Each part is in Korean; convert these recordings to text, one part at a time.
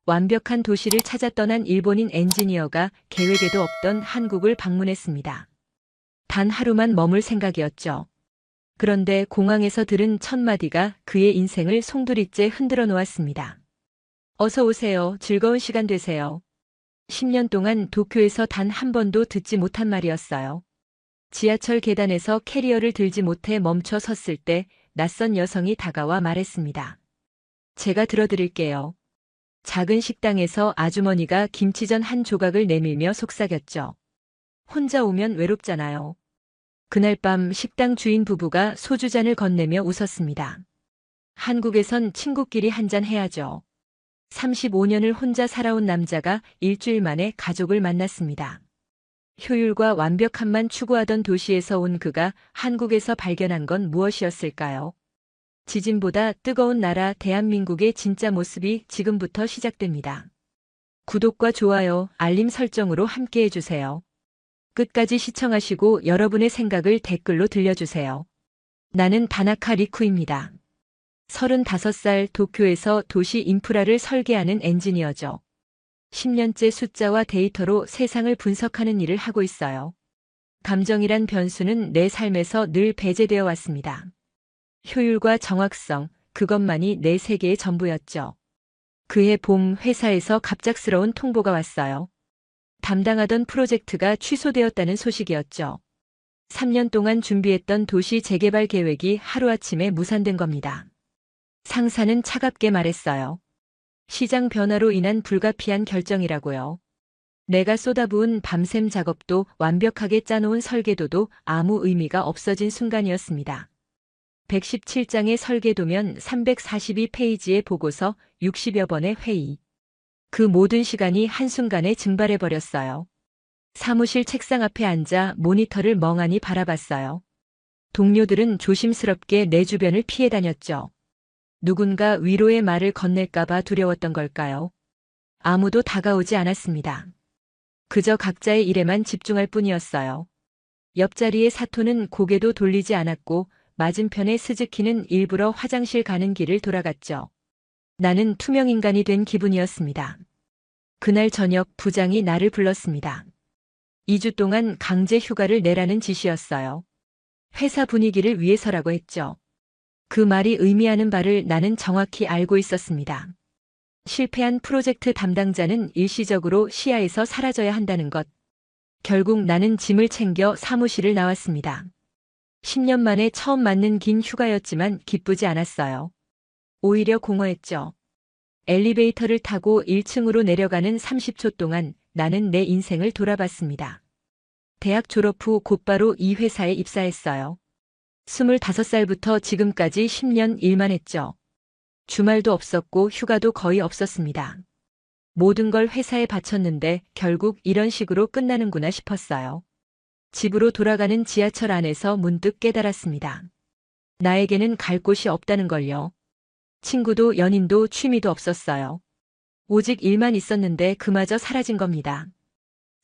완벽한 도시를 찾아 떠난 일본인 엔지니어가 계획에도 없던 한국을 방문했습니다. 단 하루만 머물 생각이었죠. 그런데 공항에서 들은 첫 마디가 그의 인생을 송두리째 흔들어 놓았습니다. 어서 오세요. 즐거운 시간 되세요. 10년 동안 도쿄에서 단 한 번도 듣지 못한 말이었어요. 지하철 계단에서 캐리어를 들지 못해 멈춰 섰을 때 낯선 여성이 다가와 말했습니다. 제가 들어드릴게요. 작은 식당에서 아주머니가 김치전 한 조각을 내밀며 속삭였죠. 혼자 오면 외롭잖아요. 그날 밤 식당 주인 부부가 소주잔을 건네며 웃었습니다. 한국에선 친구끼리 한잔 해야죠. 35년을 혼자 살아온 남자가 일주일 만에 가족을 만났습니다. 효율과 완벽함만 추구하던 도시에서 온 그가 한국에서 발견한 건 무엇이었을까요? 지진보다 뜨거운 나라 대한민국의 진짜 모습이 지금부터 시작됩니다. 구독과 좋아요, 알림 설정으로 함께 해주세요. 끝까지 시청하시고 여러분의 생각을 댓글로 들려주세요. 나는 다나카 리쿠입니다. 35살 도쿄에서 도시 인프라를 설계하는 엔지니어죠. 10년째 숫자와 데이터로 세상을 분석하는 일을 하고 있어요. 감정이란 변수는 내 삶에서 늘 배제되어 왔습니다. 효율과 정확성, 그것만이 내 세계의 전부였죠. 그해 봄 회사에서 갑작스러운 통보가 왔어요. 담당하던 프로젝트가 취소되었다는 소식이었죠. 3년 동안 준비했던 도시 재개발 계획이 하루아침에 무산된 겁니다. 상사는 차갑게 말했어요. 시장 변화로 인한 불가피한 결정이라고요. 내가 쏟아부은 밤샘 작업도 완벽하게 짜놓은 설계도도 아무 의미가 없어진 순간이었습니다. 117장의 설계도면 342페이지의 보고서 60여 번의 회의. 그 모든 시간이 한순간에 증발해버렸어요. 사무실 책상 앞에 앉아 모니터를 멍하니 바라봤어요. 동료들은 조심스럽게 내 주변을 피해 다녔죠. 누군가 위로의 말을 건넬까봐 두려웠던 걸까요? 아무도 다가오지 않았습니다. 그저 각자의 일에만 집중할 뿐이었어요. 옆자리의 사토는 고개도 돌리지 않았고 맞은편의 스즈키는 일부러 화장실 가는 길을 돌아갔죠. 나는 투명인간이 된 기분이었습니다. 그날 저녁 부장이 나를 불렀습니다. 2주 동안 강제 휴가를 내라는 지시였어요. 회사 분위기를 위해서라고 했죠. 그 말이 의미하는 바를 나는 정확히 알고 있었습니다. 실패한 프로젝트 담당자는 일시적으로 시야에서 사라져야 한다는 것. 결국 나는 짐을 챙겨 사무실을 나왔습니다. 10년 만에 처음 맞는 긴 휴가였지만 기쁘지 않았어요. 오히려 공허했죠. 엘리베이터를 타고 1층으로 내려가는 30초 동안 나는 내 인생을 돌아봤습니다. 대학 졸업 후 곧바로 이 회사에 입사했어요. 25살부터 지금까지 10년 일만 했죠. 주말도 없었고 휴가도 거의 없었습니다. 모든 걸 회사에 바쳤는데 결국 이런 식으로 끝나는구나 싶었어요. 집으로 돌아가는 지하철 안에서 문득 깨달았습니다. 나에게는 갈 곳이 없다는 걸요. 친구도 연인도 취미도 없었어요. 오직 일만 있었는데 그마저 사라진 겁니다.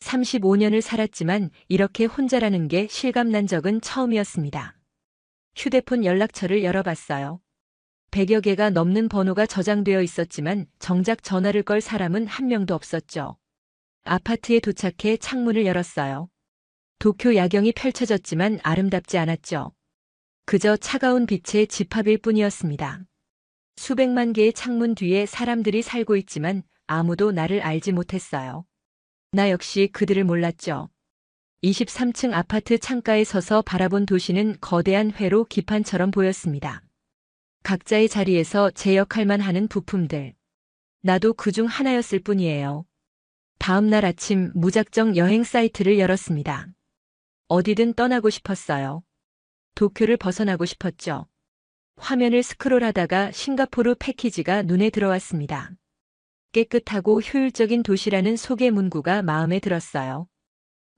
35년을 살았지만 이렇게 혼자라는 게 실감난 적은 처음이었습니다. 휴대폰 연락처를 열어봤어요. 100여 개가 넘는 번호가 저장되어 있었지만 정작 전화를 걸 사람은 한 명도 없었죠. 아파트에 도착해 창문을 열었어요. 도쿄 야경이 펼쳐졌지만 아름답지 않았죠. 그저 차가운 빛의 집합일 뿐이었습니다. 수백만 개의 창문 뒤에 사람들이 살고 있지만 아무도 나를 알지 못했어요. 나 역시 그들을 몰랐죠. 23층 아파트 창가에 서서 바라본 도시는 거대한 회로 기판처럼 보였습니다. 각자의 자리에서 제 역할만 하는 부품들. 나도 그중 하나였을 뿐이에요. 다음 날 아침 무작정 여행 사이트를 열었습니다. 어디든 떠나고 싶었어요. 도쿄를 벗어나고 싶었죠. 화면을 스크롤하다가 싱가포르 패키지가 눈에 들어왔습니다. 깨끗하고 효율적인 도시라는 소개 문구가 마음에 들었어요.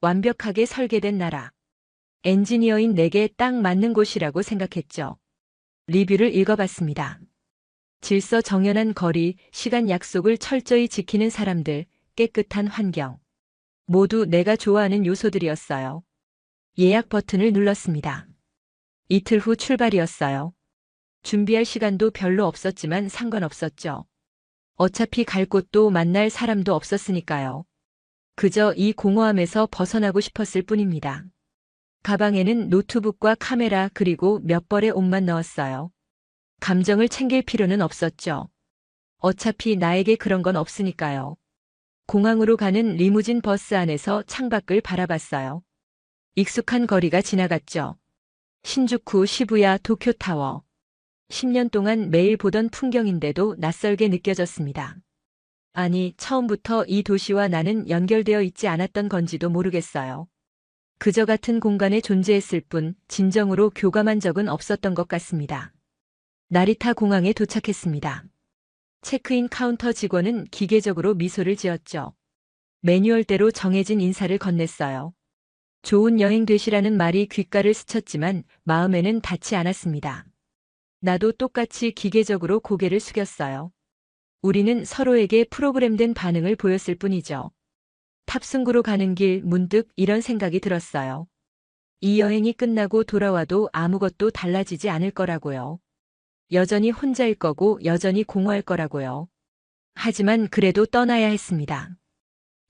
완벽하게 설계된 나라. 엔지니어인 내게 딱 맞는 곳이라고 생각했죠. 리뷰를 읽어봤습니다. 질서 정연한 거리, 시간 약속을 철저히 지키는 사람들, 깨끗한 환경. 모두 내가 좋아하는 요소들이었어요. 예약 버튼을 눌렀습니다. 이틀 후 출발이었어요. 준비할 시간도 별로 없었지만 상관없었죠. 어차피 갈 곳도 만날 사람도 없었으니까요. 그저 이 공허함에서 벗어나고 싶었을 뿐입니다. 가방에는 노트북과 카메라 그리고 몇 벌의 옷만 넣었어요. 감정을 챙길 필요는 없었죠. 어차피 나에게 그런 건 없으니까요. 공항으로 가는 리무진 버스 안에서 창밖을 바라봤어요. 익숙한 거리가 지나갔죠. 신주쿠, 시부야, 도쿄타워. 10년 동안 매일 보던 풍경인데도 낯설게 느껴졌습니다. 아니, 처음부터 이 도시와 나는 연결되어 있지 않았던 건지도 모르겠어요. 그저 같은 공간에 존재했을 뿐 진정으로 교감한 적은 없었던 것 같습니다. 나리타 공항에 도착했습니다. 체크인 카운터 직원은 기계적으로 미소를 지었죠. 매뉴얼대로 정해진 인사를 건넸어요. 좋은 여행 되시라는 말이 귓가를 스쳤지만 마음에는 닿지 않았습니다. 나도 똑같이 기계적으로 고개를 숙였어요. 우리는 서로에게 프로그램된 반응을 보였을 뿐이죠. 탑승구로 가는 길 문득 이런 생각이 들었어요. 이 여행이 끝나고 돌아와도 아무것도 달라지지 않을 거라고요. 여전히 혼자일 거고 여전히 공허할 거라고요. 하지만 그래도 떠나야 했습니다.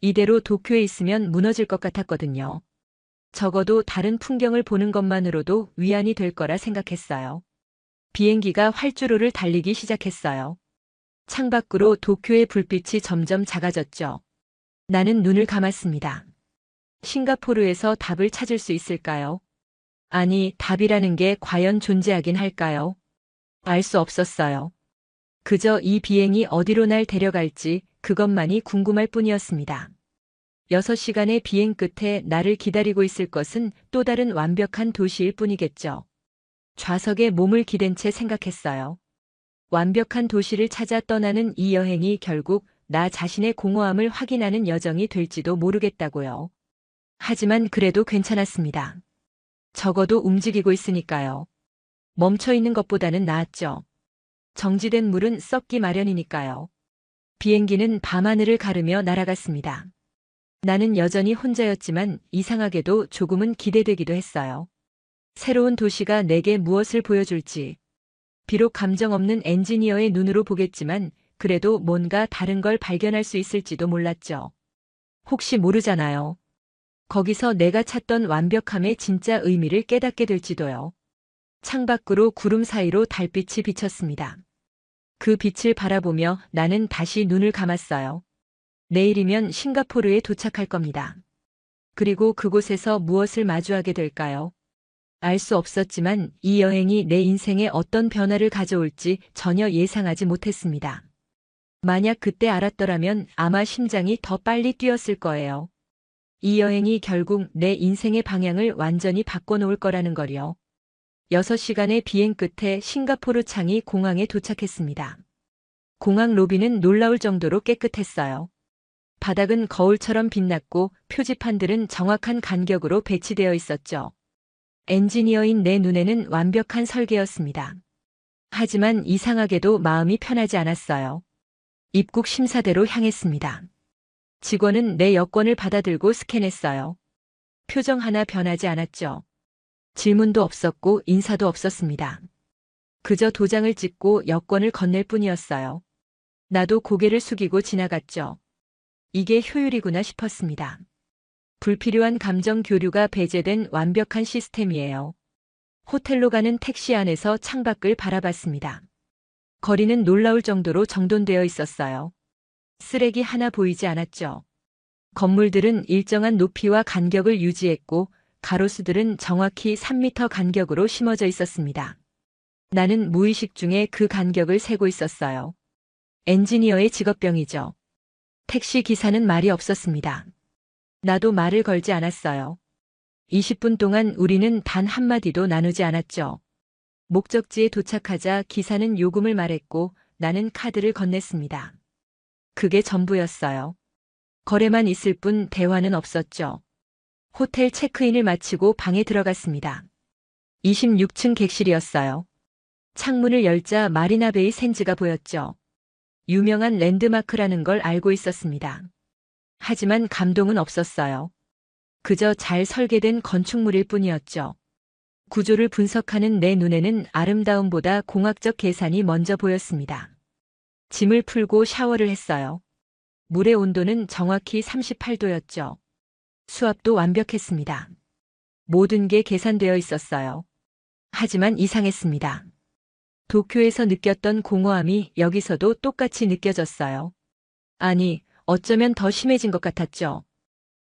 이대로 도쿄에 있으면 무너질 것 같았거든요. 적어도 다른 풍경을 보는 것만으로도 위안이 될 거라 생각했어요. 비행기가 활주로를 달리기 시작했어요. 창밖으로 도쿄의 불빛이 점점 작아졌죠. 나는 눈을 감았습니다. 싱가포르에서 답을 찾을 수 있을까요? 아니, 답이라는 게 과연 존재하긴 할까요? 알 수 없었어요. 그저 이 비행이 어디로 날 데려갈지 그것만이 궁금할 뿐이었습니다. 6시간의 비행 끝에 나를 기다리고 있을 것은 또 다른 완벽한 도시일 뿐이겠죠. 좌석에 몸을 기댄 채 생각했어요. 완벽한 도시를 찾아 떠나는 이 여행이 결국 나 자신의 공허함을 확인하는 여정이 될지도 모르겠다고요. 하지만 그래도 괜찮았습니다. 적어도 움직이고 있으니까요. 멈춰 있는 것보다는 나았죠. 정지된 물은 썩기 마련이니까요. 비행기는 밤하늘을 가르며 날아갔습니다. 나는 여전히 혼자였지만 이상하게도 조금은 기대되기도 했어요. 새로운 도시가 내게 무엇을 보여줄지. 비록 감정 없는 엔지니어의 눈으로 보겠지만 그래도 뭔가 다른 걸 발견할 수 있을지도 몰랐죠. 혹시 모르잖아요. 거기서 내가 찾던 완벽함의 진짜 의미를 깨닫게 될지도요. 창밖으로 구름 사이로 달빛이 비쳤습니다. 그 빛을 바라보며 나는 다시 눈을 감았어요. 내일이면 싱가포르에 도착할 겁니다. 그리고 그곳에서 무엇을 마주하게 될까요? 알 수 없었지만 이 여행이 내 인생에 어떤 변화를 가져올지 전혀 예상하지 못했습니다. 만약 그때 알았더라면 아마 심장이 더 빨리 뛰었을 거예요. 이 여행이 결국 내 인생의 방향을 완전히 바꿔놓을 거라는 걸요. 6시간의 비행 끝에 싱가포르 창이 공항에 도착했습니다. 공항 로비는 놀라울 정도로 깨끗했어요. 바닥은 거울처럼 빛났고 표지판들은 정확한 간격으로 배치되어 있었죠. 엔지니어인 내 눈에는 완벽한 설계였습니다. 하지만 이상하게도 마음이 편하지 않았어요. 입국 심사대로 향했습니다. 직원은 내 여권을 받아들고 스캔했어요. 표정 하나 변하지 않았죠. 질문도 없었고 인사도 없었습니다. 그저 도장을 찍고 여권을 건넬 뿐이었어요. 나도 고개를 숙이고 지나갔죠. 이게 효율이구나 싶었습니다. 불필요한 감정 교류가 배제된 완벽한 시스템이에요. 호텔로 가는 택시 안에서 창밖을 바라봤습니다. 거리는 놀라울 정도로 정돈되어 있었어요. 쓰레기 하나 보이지 않았죠. 건물들은 일정한 높이와 간격을 유지했고 가로수들은 정확히 3m 간격으로 심어져 있었습니다. 나는 무의식 중에 그 간격을 세고 있었어요. 엔지니어의 직업병이죠. 택시 기사는 말이 없었습니다. 나도 말을 걸지 않았어요. 20분 동안 우리는 단 한마디도 나누지 않았죠. 목적지에 도착하자 기사는 요금을 말했고 나는 카드를 건넸습니다. 그게 전부였어요. 거래만 있을 뿐 대화는 없었죠. 호텔 체크인을 마치고 방에 들어갔습니다. 26층 객실이었어요. 창문을 열자 마리나베이 샌즈가 보였죠. 유명한 랜드마크라는 걸 알고 있었습니다. 하지만 감동은 없었어요. 그저 잘 설계된 건축물일 뿐이었죠. 구조를 분석하는 내 눈에는 아름다움보다 공학적 계산이 먼저 보였습니다. 짐을 풀고 샤워를 했어요. 물의 온도는 정확히 38도였죠. 수압도 완벽했습니다. 모든 게 계산되어 있었어요. 하지만 이상했습니다. 도쿄에서 느꼈던 공허함이 여기서도 똑같이 느껴졌어요. 아니, 어쩌면 더 심해진 것 같았죠.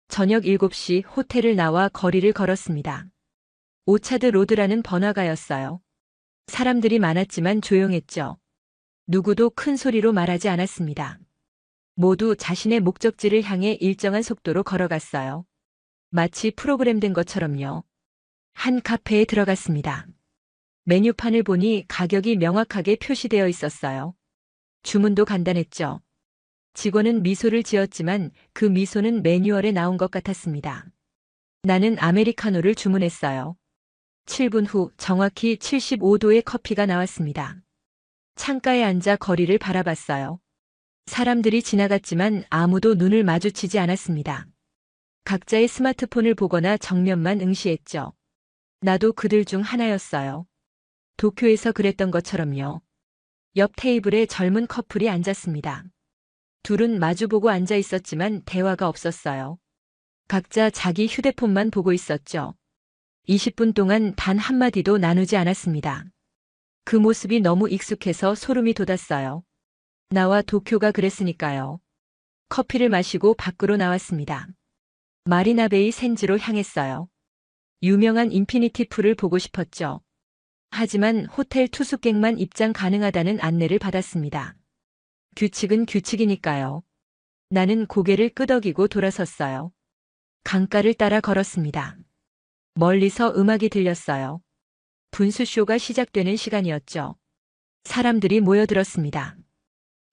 저녁 7시 호텔을 나와 거리를 걸었습니다. 오차드 로드라는 번화가였어요. 사람들이 많았지만 조용했죠. 누구도 큰 소리로 말하지 않았습니다. 모두 자신의 목적지를 향해 일정한 속도로 걸어갔어요. 마치 프로그램된 것처럼요. 한 카페에 들어갔습니다. 메뉴판을 보니 가격이 명확하게 표시되어 있었어요. 주문도 간단했죠. 직원은 미소를 지었지만 그 미소는 매뉴얼에 나온 것 같았습니다. 나는 아메리카노를 주문했어요. 7분 후 정확히 75도의 커피가 나왔습니다. 창가에 앉아 거리를 바라봤어요. 사람들이 지나갔지만 아무도 눈을 마주치지 않았습니다. 각자의 스마트폰을 보거나 정면만 응시했죠. 나도 그들 중 하나였어요. 도쿄에서 그랬던 것처럼요. 옆 테이블에 젊은 커플이 앉았습니다. 둘은 마주보고 앉아 있었지만 대화가 없었어요. 각자 자기 휴대폰만 보고 있었죠. 20분 동안 단 한마디도 나누지 않았습니다. 그 모습이 너무 익숙해서 소름이 돋았어요. 나와 도쿄가 그랬으니까요. 커피를 마시고 밖으로 나왔습니다. 마리나베이 센지로 향했어요. 유명한 인피니티 풀을 보고 싶었죠. 하지만 호텔 투숙객만 입장 가능하다는 안내를 받았습니다. 규칙은 규칙이니까요. 나는 고개를 끄덕이고 돌아섰어요. 강가를 따라 걸었습니다. 멀리서 음악이 들렸어요. 분수쇼가 시작되는 시간이었죠. 사람들이 모여들었습니다.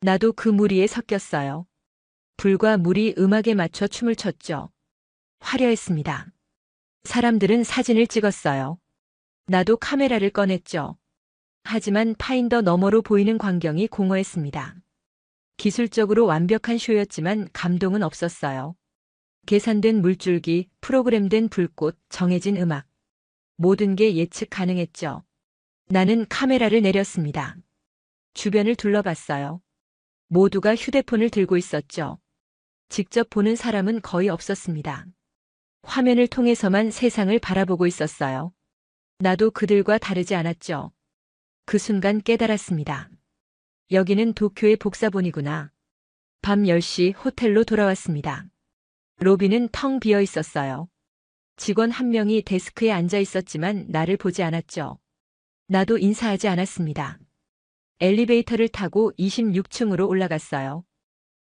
나도 그 무리에 섞였어요. 불과 물이 음악에 맞춰 춤을 췄죠. 화려했습니다. 사람들은 사진을 찍었어요. 나도 카메라를 꺼냈죠. 하지만 파인더 너머로 보이는 광경이 공허했습니다. 기술적으로 완벽한 쇼였지만 감동은 없었어요. 계산된 물줄기, 프로그램된 불꽃, 정해진 음악. 모든 게 예측 가능했죠. 나는 카메라를 내렸습니다. 주변을 둘러봤어요. 모두가 휴대폰을 들고 있었죠. 직접 보는 사람은 거의 없었습니다. 화면을 통해서만 세상을 바라보고 있었어요. 나도 그들과 다르지 않았죠. 그 순간 깨달았습니다. 여기는 도쿄의 복사본이구나. 밤 10시 호텔로 돌아왔습니다. 로비는 텅 비어 있었어요. 직원 한 명이 데스크에 앉아 있었지만 나를 보지 않았죠. 나도 인사하지 않았습니다. 엘리베이터를 타고 26층으로 올라갔어요.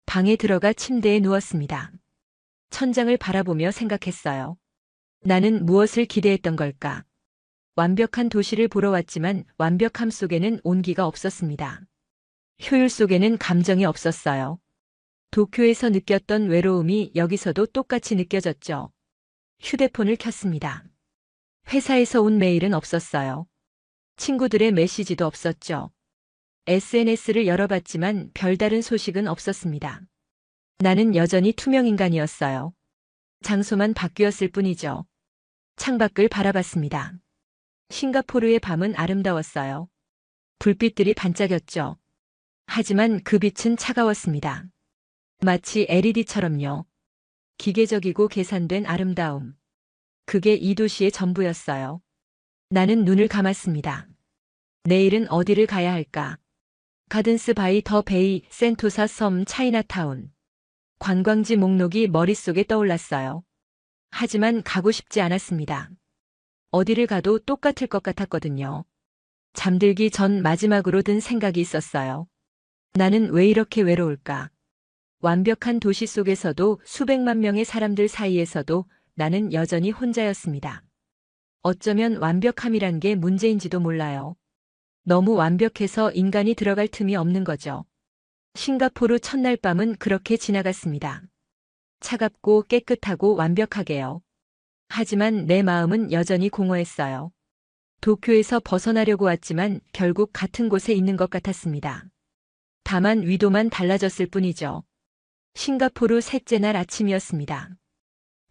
방에 들어가 침대에 누웠습니다. 천장을 바라보며 생각했어요. 나는 무엇을 기대했던 걸까? 완벽한 도시를 보러 왔지만 완벽함 속에는 온기가 없었습니다. 효율 속에는 감정이 없었어요. 도쿄에서 느꼈던 외로움이 여기서도 똑같이 느껴졌죠. 휴대폰을 켰습니다. 회사에서 온 메일은 없었어요. 친구들의 메시지도 없었죠. SNS를 열어봤지만 별다른 소식은 없었습니다. 나는 여전히 투명인간이었어요. 장소만 바뀌었을 뿐이죠. 창밖을 바라봤습니다. 싱가포르의 밤은 아름다웠어요. 불빛들이 반짝였죠. 하지만 그 빛은 차가웠습니다. 마치 LED처럼요. 기계적이고 계산된 아름다움. 그게 이 도시의 전부였어요. 나는 눈을 감았습니다. 내일은 어디를 가야 할까? 가든스 바이 더 베이, 센토사 섬, 차이나타운. 관광지 목록이 머릿속에 떠올랐어요. 하지만 가고 싶지 않았습니다. 어디를 가도 똑같을 것 같았거든요. 잠들기 전 마지막으로 든 생각이 있었어요. 나는 왜 이렇게 외로울까? 완벽한 도시 속에서도 수백만 명의 사람들 사이에서도 나는 여전히 혼자였습니다. 어쩌면 완벽함이란 게 문제인지도 몰라요. 너무 완벽해서 인간이 들어갈 틈이 없는 거죠. 싱가포르 첫날 밤은 그렇게 지나갔습니다. 차갑고 깨끗하고 완벽하게요. 하지만 내 마음은 여전히 공허했어요. 도쿄에서 벗어나려고 왔지만 결국 같은 곳에 있는 것 같았습니다. 다만 위도만 달라졌을 뿐이죠. 싱가포르 셋째 날 아침이었습니다.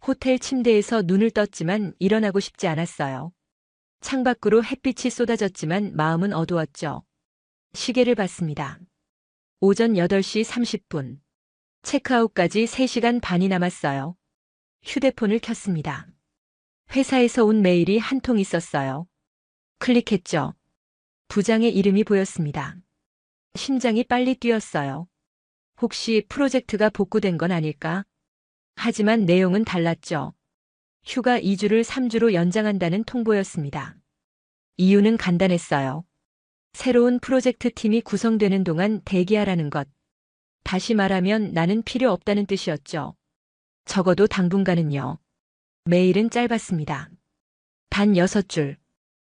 호텔 침대에서 눈을 떴지만 일어나고 싶지 않았어요. 창밖으로 햇빛이 쏟아졌지만 마음은 어두웠죠. 시계를 봤습니다. 오전 8시 30분. 체크아웃까지 3시간 반이 남았어요. 휴대폰을 켰습니다. 회사에서 온 메일이 한 통 있었어요. 클릭했죠. 부장의 이름이 보였습니다. 심장이 빨리 뛰었어요. 혹시 프로젝트가 복구된 건 아닐까? 하지만 내용은 달랐죠. 휴가 2주를 3주로 연장한다는 통보였습니다. 이유는 간단했어요. 새로운 프로젝트 팀이 구성되는 동안 대기하라는 것. 다시 말하면 나는 필요 없다는 뜻이었죠. 적어도 당분간은요. 메일은 짧았습니다. 단 6줄.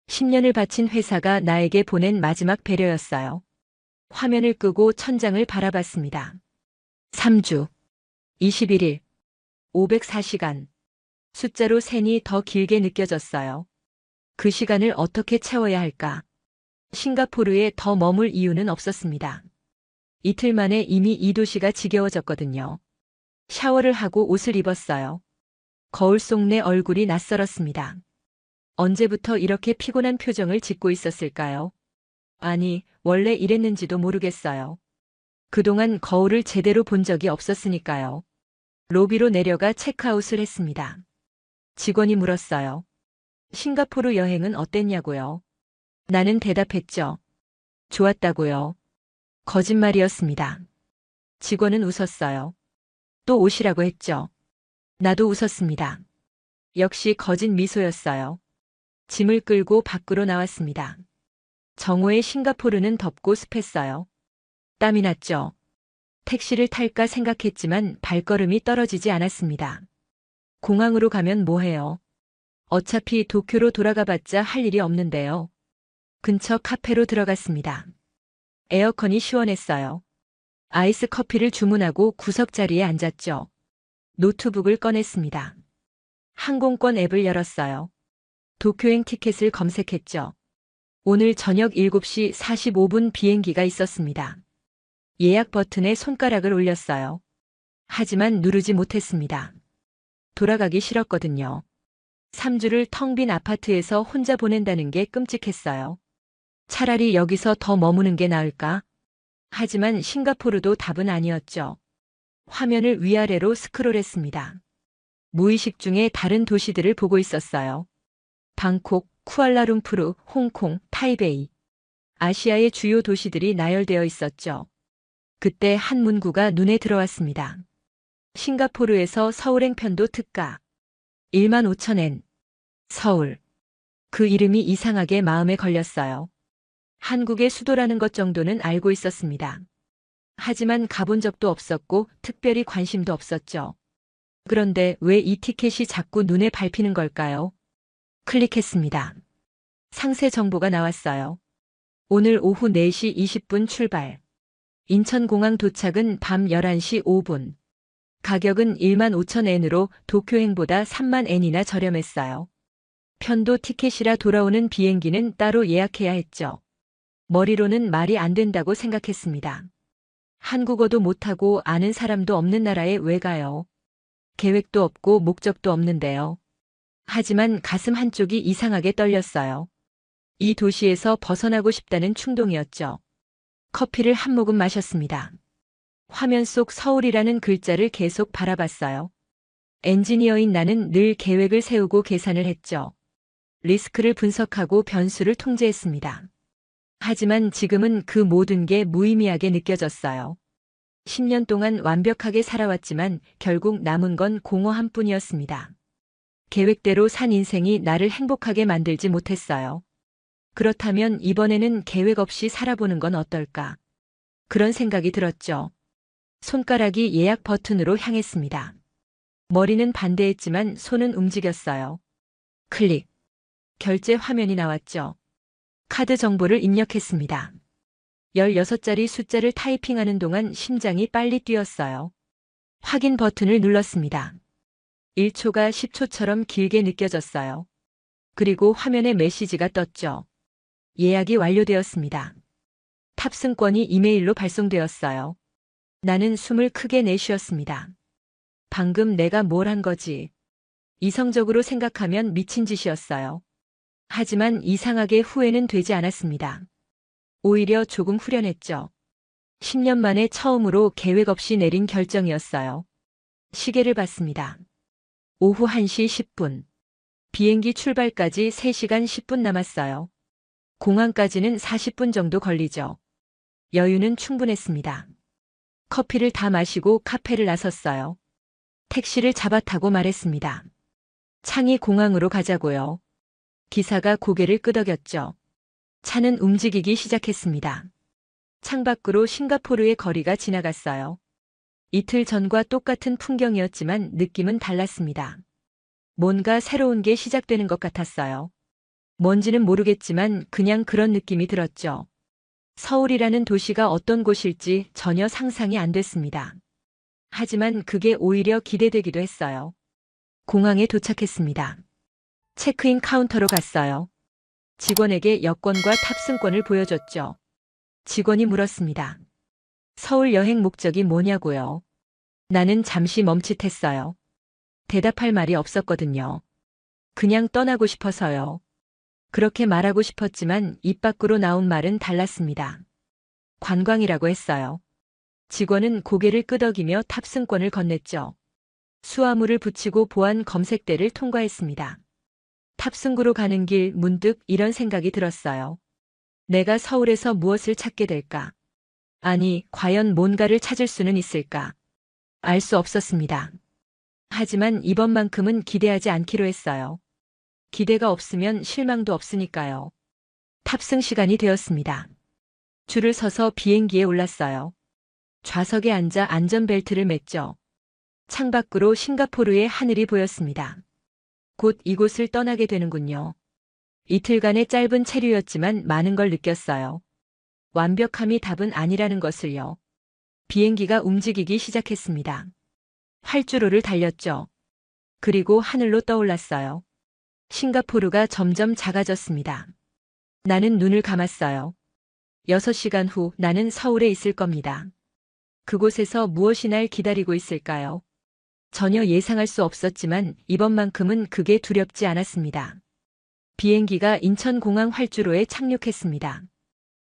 10년을 바친 회사가 나에게 보낸 마지막 배려였어요. 화면을 끄고 천장을 바라봤습니다. 3주, 21일, 504시간. 숫자로 셈이 더 길게 느껴졌어요. 그 시간을 어떻게 채워야 할까? 싱가포르에 더 머물 이유는 없었습니다. 이틀 만에 이미 이 도시가 지겨워졌거든요. 샤워를 하고 옷을 입었어요. 거울 속 내 얼굴이 낯설었습니다. 언제부터 이렇게 피곤한 표정을 짓고 있었을까요? 아니, 원래 이랬는지도 모르겠어요. 그동안 거울을 제대로 본 적이 없었으니까요. 로비로 내려가 체크아웃을 했습니다. 직원이 물었어요. 싱가포르 여행은 어땠냐고요? 나는 대답했죠. 좋았다고요. 거짓말이었습니다. 직원은 웃었어요. 또 오시라고 했죠. 나도 웃었습니다. 역시 거짓 미소였어요. 짐을 끌고 밖으로 나왔습니다. 정오에 싱가포르는 덥고 습했어요. 땀이 났죠. 택시를 탈까 생각했지만 발걸음이 떨어지지 않았습니다. 공항으로 가면 뭐해요? 어차피 도쿄로 돌아가봤자 할 일이 없는데요. 근처 카페로 들어갔습니다. 에어컨이 시원했어요. 아이스 커피를 주문하고 구석자리에 앉았죠. 노트북을 꺼냈습니다. 항공권 앱을 열었어요. 도쿄행 티켓을 검색했죠. 오늘 저녁 7시 45분 비행기가 있었습니다. 예약 버튼에 손가락을 올렸어요. 하지만 누르지 못했습니다. 돌아가기 싫었거든요. 3주를 텅 빈 아파트에서 혼자 보낸다는 게 끔찍했어요. 차라리 여기서 더 머무는 게 나을까? 하지만 싱가포르도 답은 아니었죠. 화면을 위아래로 스크롤했습니다. 무의식 중에 다른 도시들을 보고 있었어요. 방콕, 쿠알라룸푸르, 홍콩, 타이베이. 아시아의 주요 도시들이 나열되어 있었죠. 그때 한 문구가 눈에 들어왔습니다. 싱가포르에서 서울행 편도 특가. 15,000엔. 서울. 그 이름이 이상하게 마음에 걸렸어요. 한국의 수도라는 것 정도는 알고 있었습니다. 하지만 가본 적도 없었고 특별히 관심도 없었죠. 그런데 왜 이 티켓이 자꾸 눈에 밟히는 걸까요? 클릭했습니다. 상세 정보가 나왔어요. 오늘 오후 4시 20분 출발. 인천공항 도착은 밤 11시 5분. 가격은 15,000엔으로 도쿄행보다 30,000엔이나 저렴했어요. 편도 티켓이라 돌아오는 비행기는 따로 예약해야 했죠. 머리로는 말이 안 된다고 생각했습니다. 한국어도 못하고 아는 사람도 없는 나라에 왜 가요? 계획도 없고 목적도 없는데요. 하지만 가슴 한쪽이 이상하게 떨렸어요. 이 도시에서 벗어나고 싶다는 충동이었죠. 커피를 한 모금 마셨습니다. 화면 속 서울이라는 글자를 계속 바라봤어요. 엔지니어인 나는 늘 계획을 세우고 계산을 했죠. 리스크를 분석하고 변수를 통제했습니다. 하지만 지금은 그 모든 게 무의미하게 느껴졌어요. 10년 동안 완벽하게 살아왔지만 결국 남은 건 공허함 뿐이었습니다. 계획대로 산 인생이 나를 행복하게 만들지 못했어요. 그렇다면 이번에는 계획 없이 살아보는 건 어떨까? 그런 생각이 들었죠. 손가락이 예약 버튼으로 향했습니다. 머리는 반대했지만 손은 움직였어요. 클릭. 결제 화면이 나왔죠. 카드 정보를 입력했습니다. 16자리 숫자를 타이핑하는 동안 심장이 빨리 뛰었어요. 확인 버튼을 눌렀습니다. 1초가 10초처럼 길게 느껴졌어요. 그리고 화면에 메시지가 떴죠. 예약이 완료되었습니다. 탑승권이 이메일로 발송되었어요. 나는 숨을 크게 내쉬었습니다. 방금 내가 뭘 한 거지? 이성적으로 생각하면 미친 짓이었어요. 하지만 이상하게 후회는 되지 않았습니다. 오히려 조금 후련했죠. 10년 만에 처음으로 계획 없이 내린 결정이었어요. 시계를 봤습니다. 오후 1시 10분. 비행기 출발까지 3시간 10분 남았어요. 공항까지는 40분 정도 걸리죠. 여유는 충분했습니다. 커피를 다 마시고 카페를 나섰어요. 택시를 잡아 타고 말했습니다. 창이 공항으로 가자고요. 기사가 고개를 끄덕였죠. 차는 움직이기 시작했습니다. 창밖으로 싱가포르의 거리가 지나갔어요. 이틀 전과 똑같은 풍경이었지만 느낌은 달랐습니다. 뭔가 새로운 게 시작되는 것 같았어요. 뭔지는 모르겠지만 그냥 그런 느낌이 들었죠. 서울이라는 도시가 어떤 곳일지 전혀 상상이 안 됐습니다. 하지만 그게 오히려 기대되기도 했어요. 공항에 도착했습니다. 체크인 카운터로 갔어요. 직원에게 여권과 탑승권을 보여줬죠. 직원이 물었습니다. 서울 여행 목적이 뭐냐고요? 나는 잠시 멈칫했어요. 대답할 말이 없었거든요. 그냥 떠나고 싶어서요. 그렇게 말하고 싶었지만 입 밖으로 나온 말은 달랐습니다. 관광이라고 했어요. 직원은 고개를 끄덕이며 탑승권을 건넸죠. 수화물을 붙이고 보안 검색대를 통과했습니다. 탑승구로 가는 길 문득 이런 생각이 들었어요. 내가 서울에서 무엇을 찾게 될까? 아니, 과연 뭔가를 찾을 수는 있을까? 알 수 없었습니다. 하지만 이번만큼은 기대하지 않기로 했어요. 기대가 없으면 실망도 없으니까요. 탑승 시간이 되었습니다. 줄을 서서 비행기에 올랐어요. 좌석에 앉아 안전벨트를 맸죠. 창밖으로 싱가포르의 하늘이 보였습니다. 곧 이곳을 떠나게 되는군요. 이틀간의 짧은 체류였지만 많은 걸 느꼈어요. 완벽함이 답은 아니라는 것을요. 비행기가 움직이기 시작했습니다. 활주로를 달렸죠. 그리고 하늘로 떠올랐어요. 싱가포르가 점점 작아졌습니다. 나는 눈을 감았어요. 6시간 후 나는 서울에 있을 겁니다. 그곳에서 무엇이 날 기다리고 있을까요? 전혀 예상할 수 없었지만 이번만큼은 그게 두렵지 않았습니다. 비행기가 인천공항 활주로에 착륙했습니다.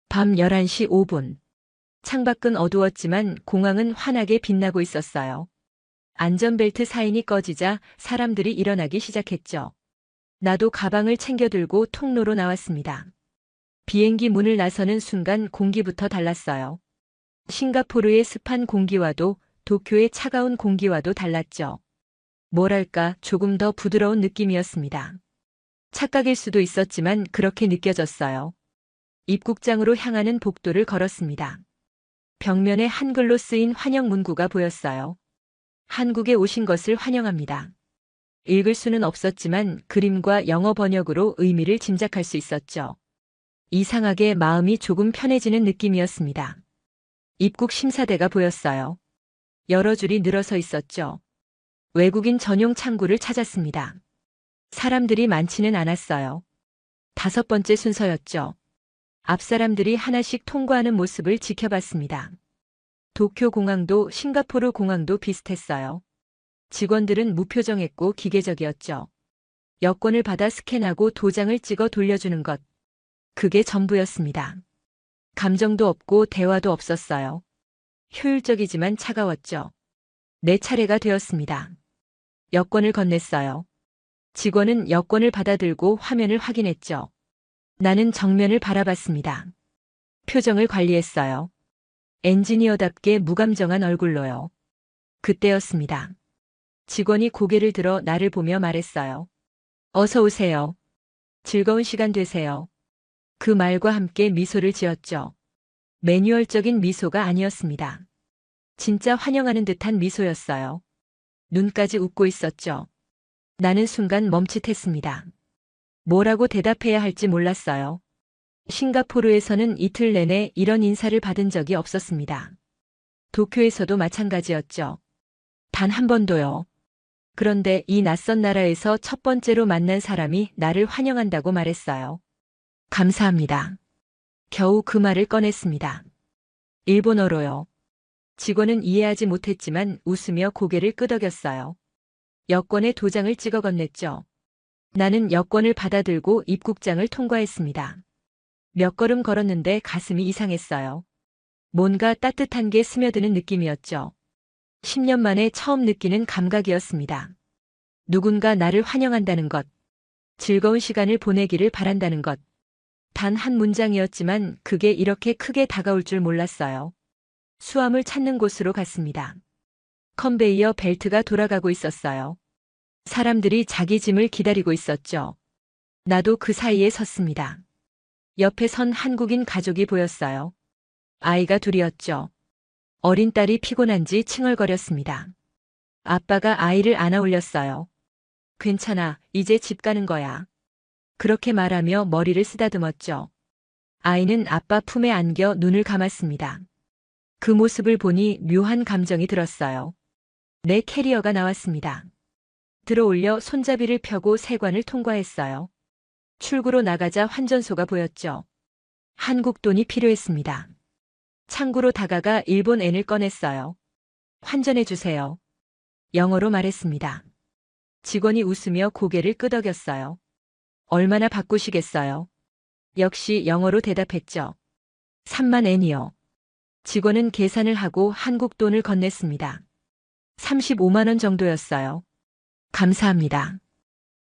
밤 11시 5분. 창밖은 어두웠지만 공항은 환하게 빛나고 있었어요. 안전벨트 사인이 꺼지자 사람들이 일어나기 시작했죠. 나도 가방을 챙겨 들고 통로로 나왔습니다. 비행기 문을 나서는 순간 공기부터 달랐어요. 싱가포르의 습한 공기와도 도쿄의 차가운 공기와도 달랐죠. 뭐랄까 조금 더 부드러운 느낌이었습니다. 착각일 수도 있었지만 그렇게 느껴졌어요. 입국장으로 향하는 복도를 걸었습니다. 벽면에 한글로 쓰인 환영 문구가 보였어요. 한국에 오신 것을 환영합니다. 읽을 수는 없었지만 그림과 영어 번역으로 의미를 짐작할 수 있었죠. 이상하게 마음이 조금 편해지는 느낌이었습니다. 입국 심사대가 보였어요. 여러 줄이 늘어서 있었죠. 외국인 전용 창구를 찾았습니다. 사람들이 많지는 않았어요. 5번째 순서였죠. 앞 사람들이 하나씩 통과하는 모습을 지켜봤습니다. 도쿄 공항도 싱가포르 공항도 비슷했어요. 직원들은 무표정했고 기계적이었죠. 여권을 받아 스캔하고 도장을 찍어 돌려주는 것. 그게 전부였습니다. 감정도 없고 대화도 없었어요. 효율적이지만 차가웠죠. 내 차례가 되었습니다. 여권을 건넸어요. 직원은 여권을 받아들고 화면을 확인했죠. 나는 정면을 바라봤습니다. 표정을 관리했어요. 엔지니어답게 무감정한 얼굴로요. 그때였습니다. 직원이 고개를 들어 나를 보며 말했어요. 어서 오세요. 즐거운 시간 되세요. 그 말과 함께 미소를 지었죠. 매뉴얼적인 미소가 아니었습니다. 진짜 환영하는 듯한 미소였어요. 눈까지 웃고 있었죠. 나는 순간 멈칫했습니다. 뭐라고 대답해야 할지 몰랐어요. 싱가포르에서는 이틀 내내 이런 인사를 받은 적이 없었습니다. 도쿄에서도 마찬가지였죠. 단 한 번도요. 그런데 이 낯선 나라에서 첫 번째로 만난 사람이 나를 환영한다고 말했어요. 감사합니다. 겨우 그 말을 꺼냈습니다. 일본어로요. 직원은 이해하지 못했지만 웃으며 고개를 끄덕였어요. 여권에 도장을 찍어 건넸죠. 나는 여권을 받아들고 입국장을 통과했습니다. 몇 걸음 걸었는데 가슴이 이상했어요. 뭔가 따뜻한 게 스며드는 느낌이었죠. 10년 만에 처음 느끼는 감각이었습니다. 누군가 나를 환영한다는 것, 즐거운 시간을 보내기를 바란다는 것. 단 한 문장이었지만 그게 이렇게 크게 다가올 줄 몰랐어요. 수암을 찾는 곳으로 갔습니다. 컨베이어 벨트가 돌아가고 있었어요. 사람들이 자기 짐을 기다리고 있었죠. 나도 그 사이에 섰습니다. 옆에 선 한국인 가족이 보였어요. 아이가 둘이었죠. 어린 딸이 피곤한지 칭얼거렸습니다. 아빠가 아이를 안아 올렸어요. 괜찮아, 이제 집 가는 거야. 그렇게 말하며 머리를 쓰다듬었죠. 아이는 아빠 품에 안겨 눈을 감았습니다. 그 모습을 보니 묘한 감정이 들었어요. 내 캐리어가 나왔습니다. 들어올려 손잡이를 펴고 세관을 통과했어요. 출구로 나가자 환전소가 보였죠. 한국 돈이 필요했습니다. 창구로 다가가 일본 엔을 꺼냈어요. 환전해 주세요. 영어로 말했습니다. 직원이 웃으며 고개를 끄덕였어요. 얼마나 바꾸시겠어요? 역시 영어로 대답했죠. 3만 엔이요. 직원은 계산을 하고 한국 돈을 건넸습니다. 35만 원 정도였어요. 감사합니다.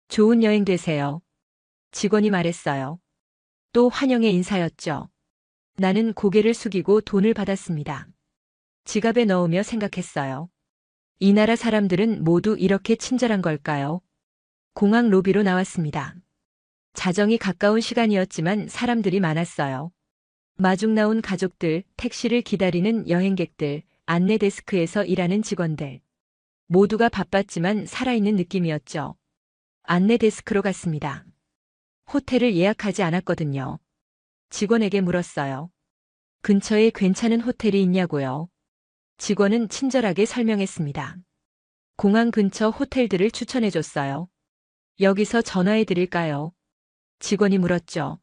좋은 여행 되세요. 직원이 말했어요. 또 환영의 인사였죠. 나는 고개를 숙이고 돈을 받았습니다. 지갑에 넣으며 생각했어요. 이 나라 사람들은 모두 이렇게 친절한 걸까요? 공항 로비로 나왔습니다. 자정이 가까운 시간이었지만 사람들이 많았어요. 마중 나온 가족들, 택시를 기다리는 여행객들, 안내 데스크에서 일하는 직원들. 모두가 바빴지만 살아있는 느낌이었죠. 안내 데스크로 갔습니다. 호텔을 예약하지 않았거든요. 직원에게 물었어요. 근처에 괜찮은 호텔이 있냐고요. 직원은 친절하게 설명했습니다. 공항 근처 호텔들을 추천해줬어요. 여기서 전화해 드릴까요? 직원이 물었죠.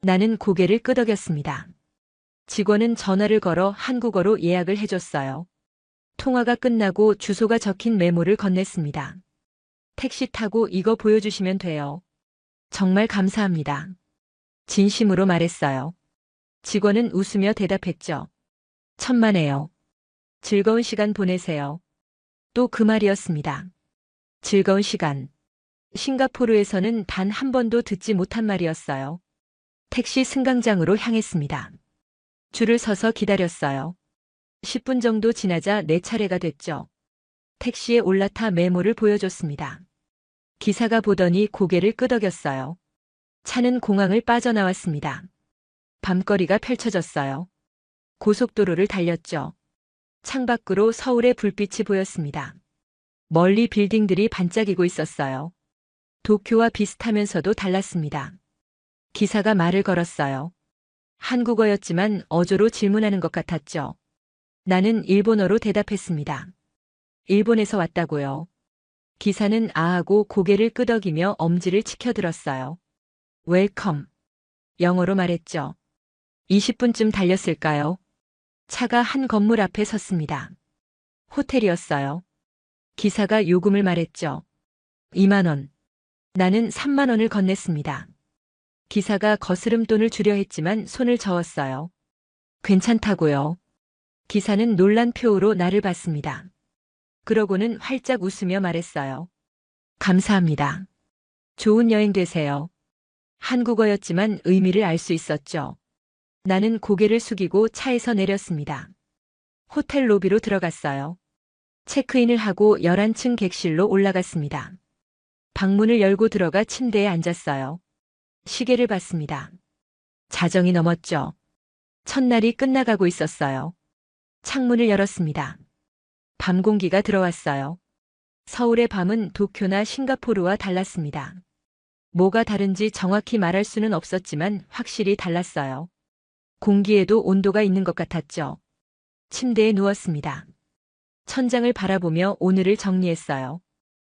나는 고개를 끄덕였습니다. 직원은 전화를 걸어 한국어로 예약을 해줬어요. 통화가 끝나고 주소가 적힌 메모를 건넸습니다. 택시 타고 이거 보여주시면 돼요. 정말 감사합니다. 진심으로 말했어요. 직원은 웃으며 대답했죠. 천만에요. 즐거운 시간 보내세요. 또 그 말이었습니다. 즐거운 시간. 싱가포르에서는 단 한 번도 듣지 못한 말이었어요. 택시 승강장으로 향했습니다. 줄을 서서 기다렸어요. 10분 정도 지나자 내 차례가 됐죠. 택시에 올라타 메모를 보여줬습니다. 기사가 보더니 고개를 끄덕였어요. 차는 공항을 빠져나왔습니다. 밤거리가 펼쳐졌어요. 고속도로를 달렸죠. 창밖으로 서울의 불빛이 보였습니다. 멀리 빌딩들이 반짝이고 있었어요. 도쿄와 비슷하면서도 달랐습니다. 기사가 말을 걸었어요. 한국어였지만 어조로 질문하는 것 같았죠. 나는 일본어로 대답했습니다. 일본에서 왔다고요. 기사는 아하고 고개를 끄덕이며 엄지를 치켜들었어요. 웰컴. 영어로 말했죠. 20분쯤 달렸을까요? 차가 한 건물 앞에 섰습니다. 호텔이었어요. 기사가 요금을 말했죠. 2만 원. 나는 3만 원을 건넸습니다. 기사가 거스름돈을 주려 했지만 손을 저었어요. 괜찮다고요. 기사는 놀란 표우로 나를 봤습니다. 그러고는 활짝 웃으며 말했어요. 감사합니다. 좋은 여행 되세요. 한국어였지만 의미를 알 수 있었죠. 나는 고개를 숙이고 차에서 내렸습니다. 호텔 로비로 들어갔어요. 체크인을 하고 11층 객실로 올라갔습니다. 방문을 열고 들어가 침대에 앉았어요. 시계를 봤습니다. 자정이 넘었죠. 첫날이 끝나가고 있었어요. 창문을 열었습니다. 밤 공기가 들어왔어요. 서울의 밤은 도쿄나 싱가포르와 달랐습니다. 뭐가 다른지 정확히 말할 수는 없었지만 확실히 달랐어요. 공기에도 온도가 있는 것 같았죠. 침대에 누웠습니다. 천장을 바라보며 오늘을 정리했어요.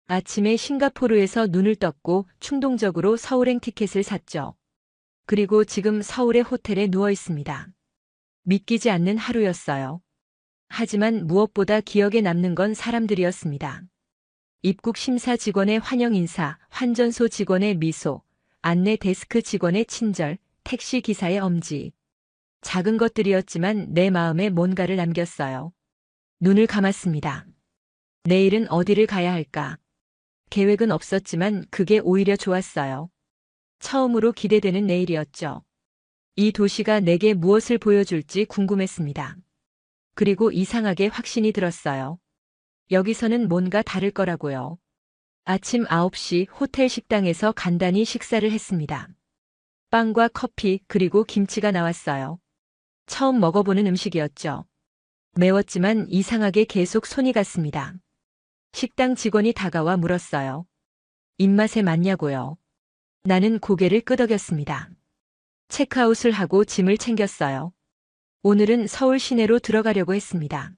아침에 싱가포르에서 눈을 떴고 충동적으로 서울행 티켓을 샀죠. 그리고 지금 서울의 호텔에 누워 있습니다. 믿기지 않는 하루였어요. 하지만 무엇보다 기억에 남는 건 사람들이었습니다. 입국 심사 직원의 환영 인사, 환전소 직원의 미소, 안내 데스크 직원의 친절, 택시 기사의 엄지. 작은 것들이었지만 내 마음에 뭔가를 남겼어요. 눈을 감았습니다. 내일은 어디를 가야 할까? 계획은 없었지만 그게 오히려 좋았어요. 처음으로 기대되는 내일이었죠. 이 도시가 내게 무엇을 보여줄지 궁금했습니다. 그리고 이상하게 확신이 들었어요. 여기서는 뭔가 다를 거라고요. 아침 9시 호텔 식당에서 간단히 식사를 했습니다. 빵과 커피 그리고 김치가 나왔어요. 처음 먹어보는 음식이었죠. 매웠지만 이상하게 계속 손이 갔습니다. 식당 직원이 다가와 물었어요. 입맛에 맞냐고요. 나는 고개를 끄덕였습니다. 체크아웃을 하고 짐을 챙겼어요. 오늘은 서울 시내로 들어가려고 했습니다.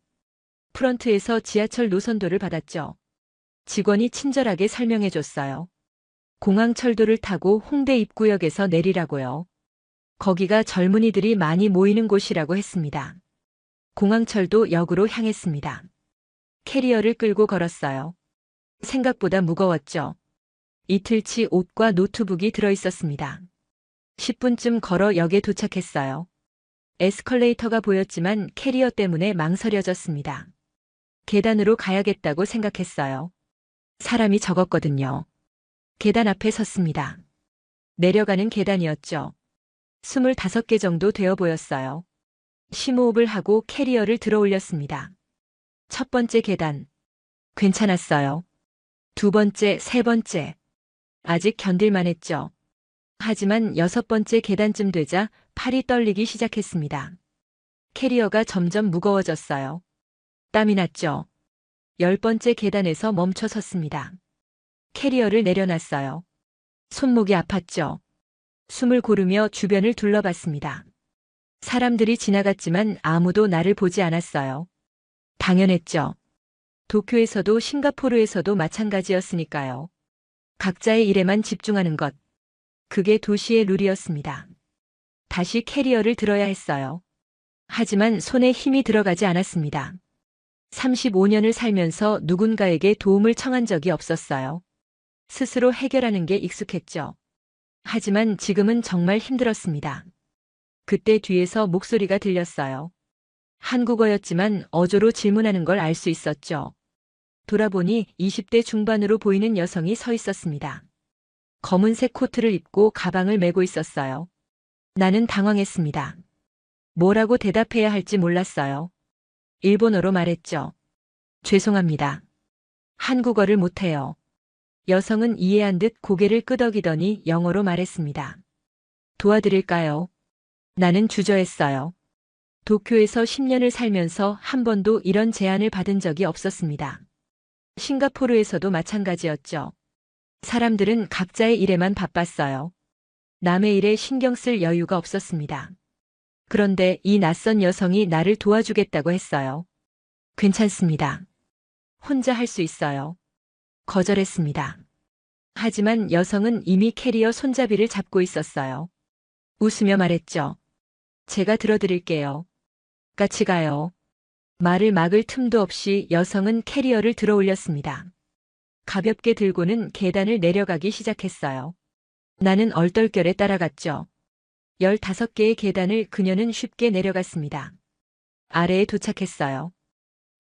프런트에서 지하철 노선도를 받았죠. 직원이 친절하게 설명해 줬어요. 공항철도를 타고 홍대 입구역에서 내리라고요. 거기가 젊은이들이 많이 모이는 곳이라고 했습니다. 공항철도 역으로 향했습니다. 캐리어를 끌고 걸었어요. 생각보다 무거웠죠. 이틀치 옷과 노트북이 들어있었습니다. 10분쯤 걸어 역에 도착했어요. 에스컬레이터가 보였지만 캐리어 때문에 망설여졌습니다. 계단으로 가야겠다고 생각했어요. 사람이 적었거든요. 계단 앞에 섰습니다. 내려가는 계단이었죠. 25개 정도 되어 보였어요. 심호흡을 하고 캐리어를 들어 올렸습니다. 첫 번째 계단. 괜찮았어요. 두 번째, 세 번째. 아직 견딜만 했죠. 하지만 6번째 계단쯤 되자 팔이 떨리기 시작했습니다. 캐리어가 점점 무거워졌어요. 땀이 났죠. 10번째 계단에서 멈춰 섰습니다. 캐리어를 내려놨어요. 손목이 아팠죠. 숨을 고르며 주변을 둘러봤습니다. 사람들이 지나갔지만 아무도 나를 보지 않았어요. 당연했죠. 도쿄에서도 싱가포르에서도 마찬가지였으니까요. 각자의 일에만 집중하는 것. 그게 도시의 룰이었습니다. 다시 캐리어를 들어야 했어요. 하지만 손에 힘이 들어가지 않았습니다. 35년을 살면서 누군가에게 도움을 청한 적이 없었어요. 스스로 해결하는 게 익숙했죠. 하지만 지금은 정말 힘들었습니다. 그때 뒤에서 목소리가 들렸어요. 한국어였지만 어조로 질문하는 걸 알 수 있었죠. 돌아보니 20대 중반으로 보이는 여성이 서 있었습니다. 검은색 코트를 입고 가방을 메고 있었어요. 나는 당황했습니다. 뭐라고 대답해야 할지 몰랐어요. 일본어로 말했죠. 죄송합니다. 한국어를 못해요. 여성은 이해한 듯 고개를 끄덕이더니 영어로 말했습니다. 도와드릴까요? 나는 주저했어요. 도쿄에서 10년을 살면서 한 번도 이런 제안을 받은 적이 없었습니다. 싱가포르에서도 마찬가지였죠. 사람들은 각자의 일에만 바빴어요. 남의 일에 신경 쓸 여유가 없었습니다. 그런데 이 낯선 여성이 나를 도와주겠다고 했어요. 괜찮습니다. 혼자 할 수 있어요. 거절했습니다. 하지만 여성은 이미 캐리어 손잡이를 잡고 있었어요. 웃으며 말했죠. 제가 들어드릴게요. 같이 가요. 말을 막을 틈도 없이 여성은 캐리어를 들어 올렸습니다. 가볍게 들고는 계단을 내려가기 시작했어요. 나는 얼떨결에 따라갔죠. 15개의 계단을 그녀는 쉽게 내려갔습니다. 아래에 도착했어요.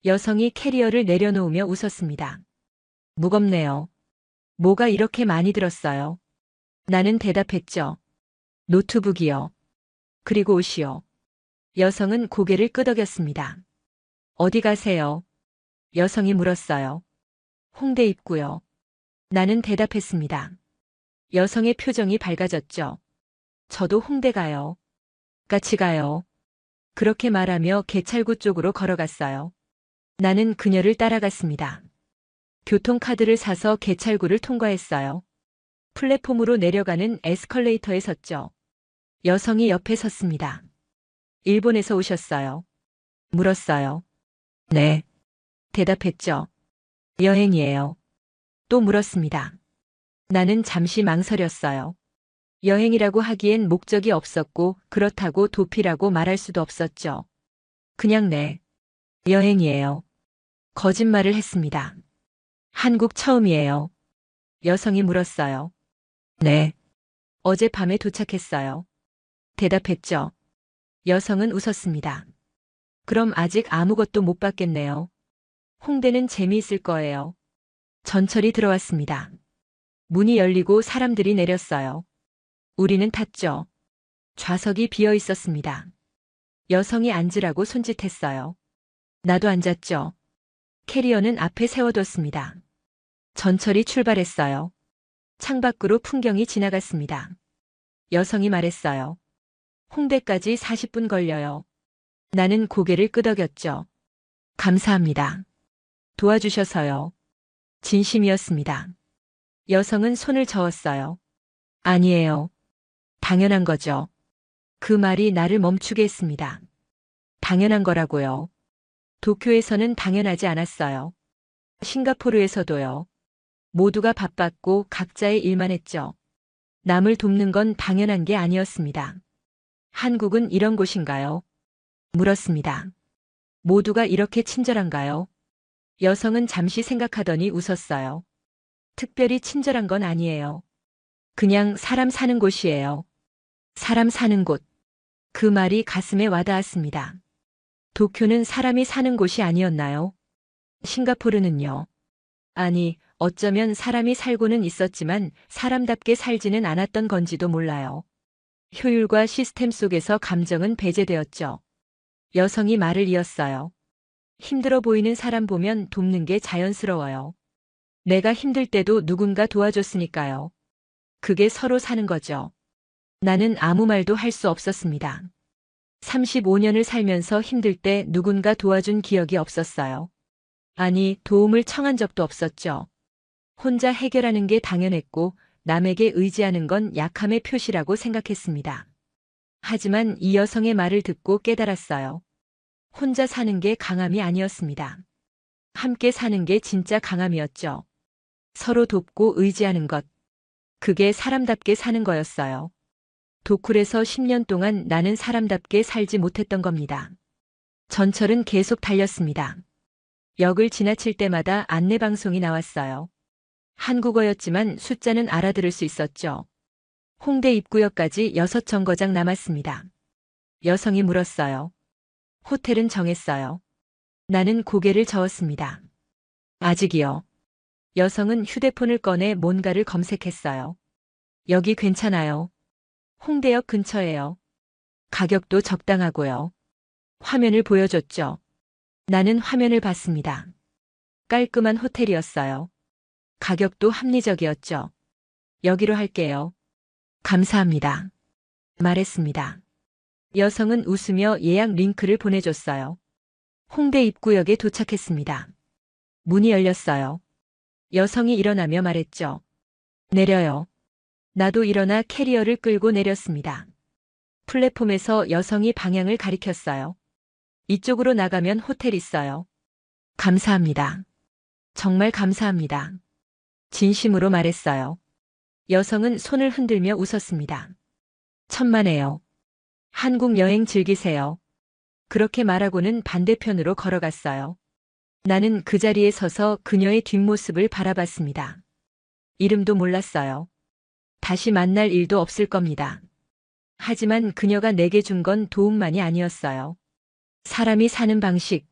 여성이 캐리어를 내려놓으며 웃었습니다. 무겁네요. 뭐가 이렇게 많이 들었어요? 나는 대답했죠. 노트북이요. 그리고 옷이요. 여성은 고개를 끄덕였습니다. 어디 가세요? 여성이 물었어요. 홍대 입구요. 나는 대답했습니다. 여성의 표정이 밝아졌죠. 저도 홍대 가요. 같이 가요. 그렇게 말하며 개찰구 쪽으로 걸어갔어요. 나는 그녀를 따라갔습니다. 교통카드를 사서 개찰구를 통과했어요. 플랫폼으로 내려가는 에스컬레이터에 섰죠. 여성이 옆에 섰습니다. 일본에서 오셨어요? 물었어요. 네. 대답했죠. 여행이에요. 또 물었습니다. 나는 잠시 망설였어요. 여행이라고 하기엔 목적이 없었고 그렇다고 도피라고 말할 수도 없었죠. 그냥 네. 여행이에요. 거짓말을 했습니다. 한국 처음이에요. 여성이 물었어요. 네. 어젯밤에 도착했어요. 대답했죠. 여성은 웃었습니다. 그럼 아직 아무것도 못 봤겠네요. 홍대는 재미있을 거예요. 전철이 들어왔습니다. 문이 열리고 사람들이 내렸어요. 우리는 탔죠. 좌석이 비어 있었습니다. 여성이 앉으라고 손짓했어요. 나도 앉았죠. 캐리어는 앞에 세워뒀습니다. 전철이 출발했어요. 창밖으로 풍경이 지나갔습니다. 여성이 말했어요. 홍대까지 40분 걸려요. 나는 고개를 끄덕였죠. 감사합니다. 도와주셔서요. 진심이었습니다. 여성은 손을 저었어요. 아니에요. 당연한 거죠. 그 말이 나를 멈추게 했습니다. 당연한 거라고요. 도쿄에서는 당연하지 않았어요. 싱가포르에서도요. 모두가 바빴고 각자의 일만 했죠. 남을 돕는 건 당연한 게 아니었습니다. 한국은 이런 곳인가요? 물었습니다. 모두가 이렇게 친절한가요? 여성은 잠시 생각하더니 웃었어요. 특별히 친절한 건 아니에요. 그냥 사람 사는 곳이에요. 사람 사는 곳. 그 말이 가슴에 와닿았습니다. 도쿄는 사람이 사는 곳이 아니었나요? 싱가포르는요? 아니, 어쩌면 사람이 살고는 있었지만 사람답게 살지는 않았던 건지도 몰라요. 효율과 시스템 속에서 감정은 배제되었죠. 여성이 말을 이었어요. 힘들어 보이는 사람 보면 돕는 게 자연스러워요. 내가 힘들 때도 누군가 도와줬으니까요. 그게 서로 사는 거죠. 나는 아무 말도 할 수 없었습니다. 35년을 살면서 힘들 때 누군가 도와준 기억이 없었어요. 아니, 도움을 청한 적도 없었죠. 혼자 해결하는 게 당연했고 남에게 의지하는 건 약함의 표시라고 생각했습니다. 하지만 이 여성의 말을 듣고 깨달았어요. 혼자 사는 게 강함이 아니었습니다. 함께 사는 게 진짜 강함이었죠. 서로 돕고 의지하는 것. 그게 사람답게 사는 거였어요. 도쿨에서 10년 동안 나는 사람답게 살지 못했던 겁니다. 전철은 계속 달렸습니다. 역을 지나칠 때마다 안내방송이 나왔어요. 한국어였지만 숫자는 알아들을 수 있었죠. 홍대 입구역까지 6정거장 남았습니다. 여성이 물었어요. 호텔은 정했어요. 나는 고개를 저었습니다. 아직이요. 여성은 휴대폰을 꺼내 뭔가를 검색했어요. 여기 괜찮아요. 홍대역 근처예요. 가격도 적당하고요. 화면을 보여줬죠. 나는 화면을 봤습니다. 깔끔한 호텔이었어요. 가격도 합리적이었죠. 여기로 할게요. 감사합니다. 말했습니다. 여성은 웃으며 예약 링크를 보내줬어요. 홍대 입구역에 도착했습니다. 문이 열렸어요. 여성이 일어나며 말했죠. 내려요. 나도 일어나 캐리어를 끌고 내렸습니다. 플랫폼에서 여성이 방향을 가리켰어요. 이쪽으로 나가면 호텔 있어요. 감사합니다. 정말 감사합니다. 진심으로 말했어요. 여성은 손을 흔들며 웃었습니다. 천만에요. 한국 여행 즐기세요. 그렇게 말하고는 반대편으로 걸어갔어요. 나는 그 자리에 서서 그녀의 뒷모습을 바라봤습니다. 이름도 몰랐어요. 다시 만날 일도 없을 겁니다. 하지만 그녀가 내게 준 건 도움만이 아니었어요. 사람이 사는 방식.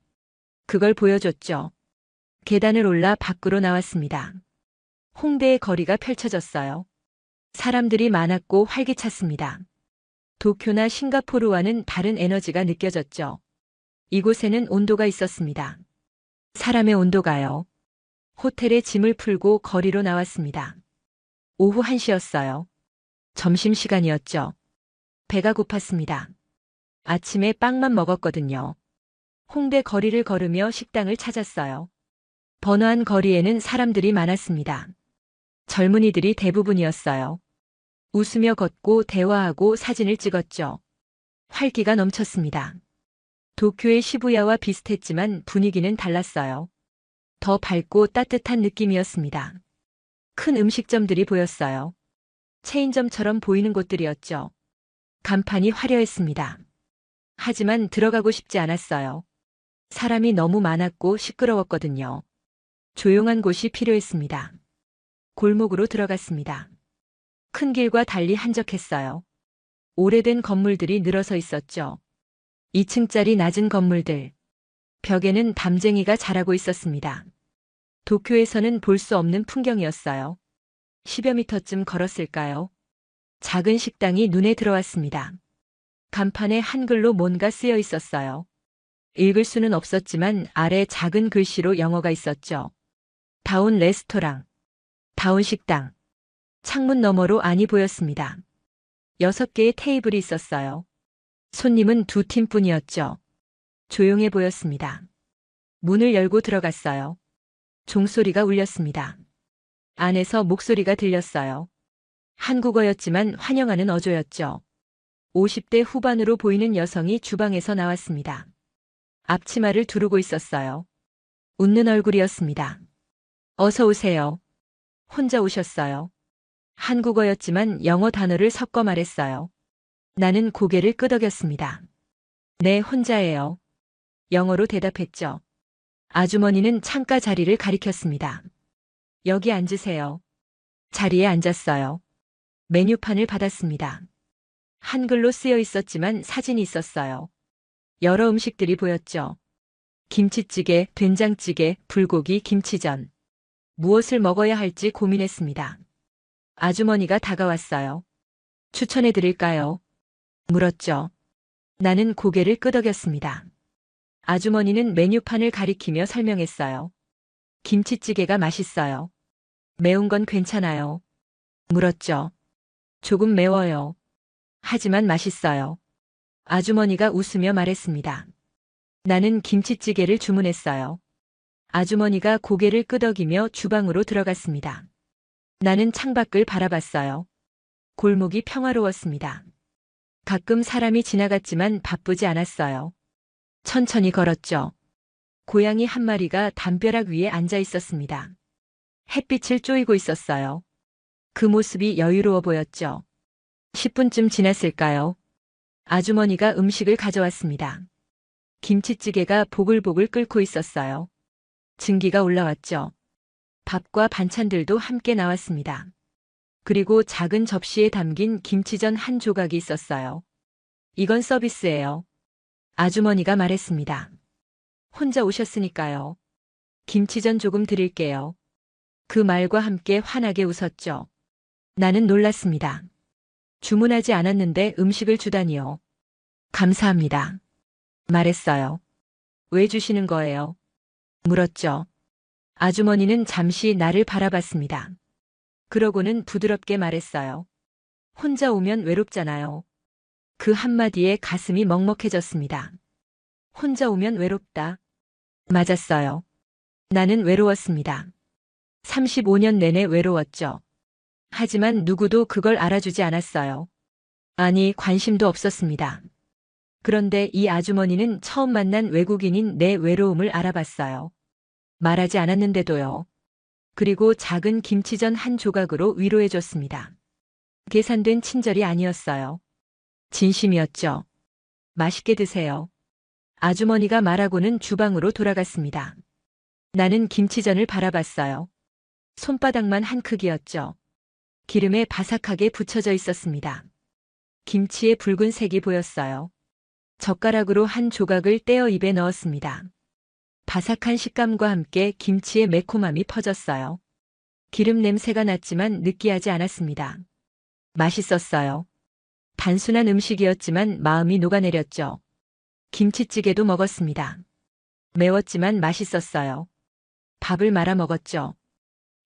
그걸 보여줬죠. 계단을 올라 밖으로 나왔습니다. 홍대의 거리가 펼쳐졌어요. 사람들이 많았고 활기찼습니다. 도쿄나 싱가포르와는 다른 에너지가 느껴졌죠. 이곳에는 온도가 있었습니다. 사람의 온도가요. 호텔에 짐을 풀고 거리로 나왔습니다. 오후 1시였어요. 점심시간이었죠. 배가 고팠습니다. 아침에 빵만 먹었거든요. 홍대 거리를 걸으며 식당을 찾았어요. 번화한 거리에는 사람들이 많았습니다. 젊은이들이 대부분이었어요. 웃으며 걷고 대화하고 사진을 찍었죠. 활기가 넘쳤습니다. 도쿄의 시부야와 비슷했지만 분위기는 달랐어요. 더 밝고 따뜻한 느낌이었습니다. 큰 음식점들이 보였어요. 체인점처럼 보이는 곳들이었죠. 간판이 화려했습니다. 하지만 들어가고 싶지 않았어요. 사람이 너무 많았고 시끄러웠거든요. 조용한 곳이 필요했습니다. 골목으로 들어갔습니다. 큰 길과 달리 한적했어요. 오래된 건물들이 늘어서 있었죠. 2층짜리 낮은 건물들. 벽에는 담쟁이가 자라고 있었습니다. 도쿄에서는 볼 수 없는 풍경이었어요. 10여 미터쯤 걸었을까요? 작은 식당이 눈에 들어왔습니다. 간판에 한글로 뭔가 쓰여 있었어요. 읽을 수는 없었지만 아래 작은 글씨로 영어가 있었죠. 다운 레스토랑, 다운 식당. 창문 너머로 안이 보였습니다. 6개의 테이블이 있었어요. 손님은 2팀뿐이었죠. 조용해 보였습니다. 문을 열고 들어갔어요. 종소리가 울렸습니다. 안에서 목소리가 들렸어요. 한국어였지만 환영하는 어조였죠. 50대 후반으로 보이는 여성이 주방에서 나왔습니다. 앞치마를 두르고 있었어요. 웃는 얼굴이었습니다. 어서 오세요. 혼자 오셨어요. 한국어였지만 영어 단어를 섞어 말했어요. 나는 고개를 끄덕였습니다. 네, 혼자예요. 영어로 대답했죠. 아주머니는 창가 자리를 가리켰습니다. 여기 앉으세요. 자리에 앉았어요. 메뉴판을 받았습니다. 한글로 쓰여 있었지만 사진이 있었어요. 여러 음식들이 보였죠. 김치찌개, 된장찌개, 불고기, 김치전. 무엇을 먹어야 할지 고민했습니다. 아주머니가 다가왔어요. 추천해 드릴까요? 물었죠. 나는 고개를 끄덕였습니다. 아주머니는 메뉴판을 가리키며 설명했어요. 김치찌개가 맛있어요. 매운 건 괜찮아요. 물었죠. 조금 매워요. 하지만 맛있어요. 아주머니가 웃으며 말했습니다. 나는 김치찌개를 주문했어요. 아주머니가 고개를 끄덕이며 주방으로 들어갔습니다. 나는 창밖을 바라봤어요. 골목이 평화로웠습니다. 가끔 사람이 지나갔지만 바쁘지 않았어요. 천천히 걸었죠. 고양이 한 마리가 담벼락 위에 앉아 있었습니다. 햇빛을 쬐이고 있었어요. 그 모습이 여유로워 보였죠. 10분쯤 지났을까요? 아주머니가 음식을 가져왔습니다. 김치찌개가 보글보글 끓고 있었어요. 증기가 올라왔죠. 밥과 반찬들도 함께 나왔습니다. 그리고 작은 접시에 담긴 김치전 한 조각이 있었어요. 이건 서비스예요. 아주머니가 말했습니다. 혼자 오셨으니까요. 김치전 조금 드릴게요. 그 말과 함께 환하게 웃었죠. 나는 놀랐습니다. 주문하지 않았는데 음식을 주다니요. 감사합니다. 말했어요. 왜 주시는 거예요? 물었죠. 아주머니는 잠시 나를 바라봤습니다. 그러고는 부드럽게 말했어요. 혼자 오면 외롭잖아요. 그 한마디에 가슴이 먹먹해졌습니다. 혼자 오면 외롭다. 맞았어요. 나는 외로웠습니다. 35년 내내 외로웠죠. 하지만 누구도 그걸 알아주지 않았어요. 아니, 관심도 없었습니다. 그런데 이 아주머니는 처음 만난 외국인인 내 외로움을 알아봤어요. 말하지 않았는데도요. 그리고 작은 김치전 한 조각으로 위로해줬습니다. 계산된 친절이 아니었어요. 진심이었죠. 맛있게 드세요. 아주머니가 말하고는 주방으로 돌아갔습니다. 나는 김치전을 바라봤어요. 손바닥만 한 크기였죠. 기름에 바삭하게 붙여져 있었습니다. 김치의 붉은색이 보였어요. 젓가락으로 한 조각을 떼어 입에 넣었습니다. 바삭한 식감과 함께 김치의 매콤함이 퍼졌어요. 기름 냄새가 났지만 느끼하지 않았습니다. 맛있었어요. 단순한 음식이었지만 마음이 녹아내렸죠. 김치찌개도 먹었습니다. 매웠지만 맛있었어요. 밥을 말아 먹었죠.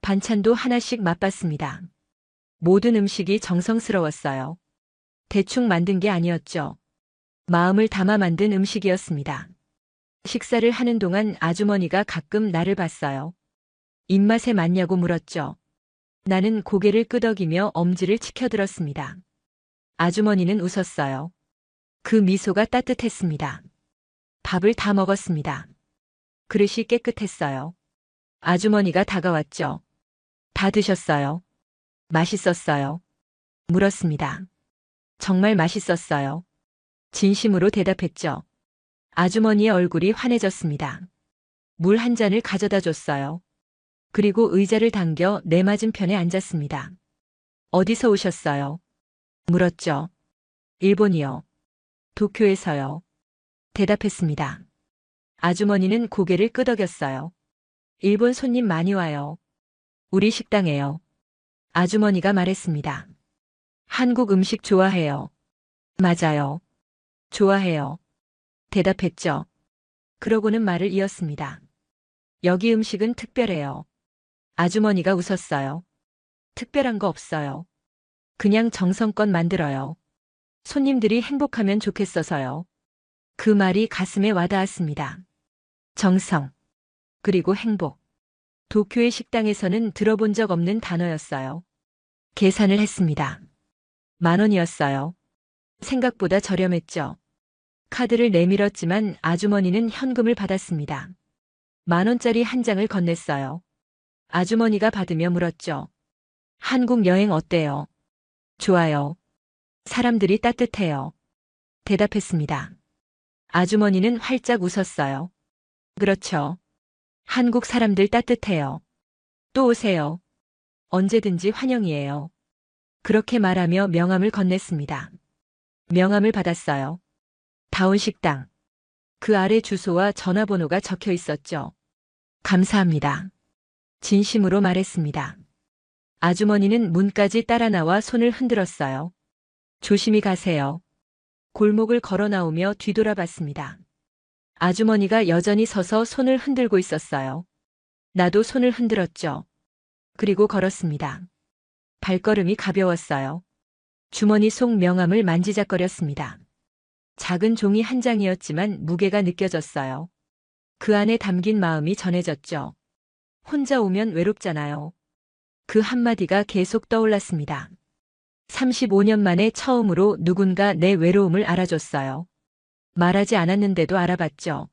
반찬도 하나씩 맛봤습니다. 모든 음식이 정성스러웠어요. 대충 만든 게 아니었죠. 마음을 담아 만든 음식이었습니다. 식사를 하는 동안 아주머니가 가끔 나를 봤어요. 입맛에 맞냐고 물었죠. 나는 고개를 끄덕이며 엄지를 치켜들었습니다. 아주머니는 웃었어요. 그 미소가 따뜻했습니다. 밥을 다 먹었습니다. 그릇이 깨끗했어요. 아주머니가 다가왔죠. 다 드셨어요? 맛있었어요. 물었습니다. 정말 맛있었어요. 진심으로 대답했죠. 아주머니의 얼굴이 환해졌습니다. 물 한 잔을 가져다 줬어요. 그리고 의자를 당겨 내 맞은편에 앉았습니다. 어디서 오셨어요? 물었죠. 일본이요. 도쿄에서요. 대답했습니다. 아주머니는 고개를 끄덕였어요. 일본 손님 많이 와요. 우리 식당에요. 아주머니가 말했습니다. 한국 음식 좋아해요. 맞아요. 좋아해요. 대답했죠. 그러고는 말을 이었습니다. 여기 음식은 특별해요. 아주머니가 웃었어요. 특별한 거 없어요. 그냥 정성껏 만들어요. 손님들이 행복하면 좋겠어서요. 그 말이 가슴에 와닿았습니다. 정성, 그리고 행복. 도쿄의 식당에서는 들어본 적 없는 단어였어요. 계산을 했습니다. 10,000원이었어요. 생각보다 저렴했죠. 카드를 내밀었지만 아주머니는 현금을 받았습니다. 10,000원짜리 한 장을 건넸어요. 아주머니가 받으며 물었죠. 한국 여행 어때요? 좋아요. 사람들이 따뜻해요. 대답했습니다. 아주머니는 활짝 웃었어요. 그렇죠. 한국 사람들 따뜻해요. 또 오세요. 언제든지 환영이에요. 그렇게 말하며 명함을 건넸습니다. 명함을 받았어요. 다운 식당. 그 아래 주소와 전화번호가 적혀 있었죠. 감사합니다. 진심으로 말했습니다. 아주머니는 문까지 따라 나와 손을 흔들었어요. 조심히 가세요. 골목을 걸어 나오며 뒤돌아봤습니다. 아주머니가 여전히 서서 손을 흔들고 있었어요. 나도 손을 흔들었죠. 그리고 걸었습니다. 발걸음이 가벼웠어요. 주머니 속 명함을 만지작거렸습니다. 작은 종이 한 장이었지만 무게가 느껴졌어요. 그 안에 담긴 마음이 전해졌죠. 혼자 오면 외롭잖아요. 그 한마디가 계속 떠올랐습니다. 35년 만에 처음으로 누군가 내 외로움을 알아줬어요. 말하지 않았는데도 알아봤죠.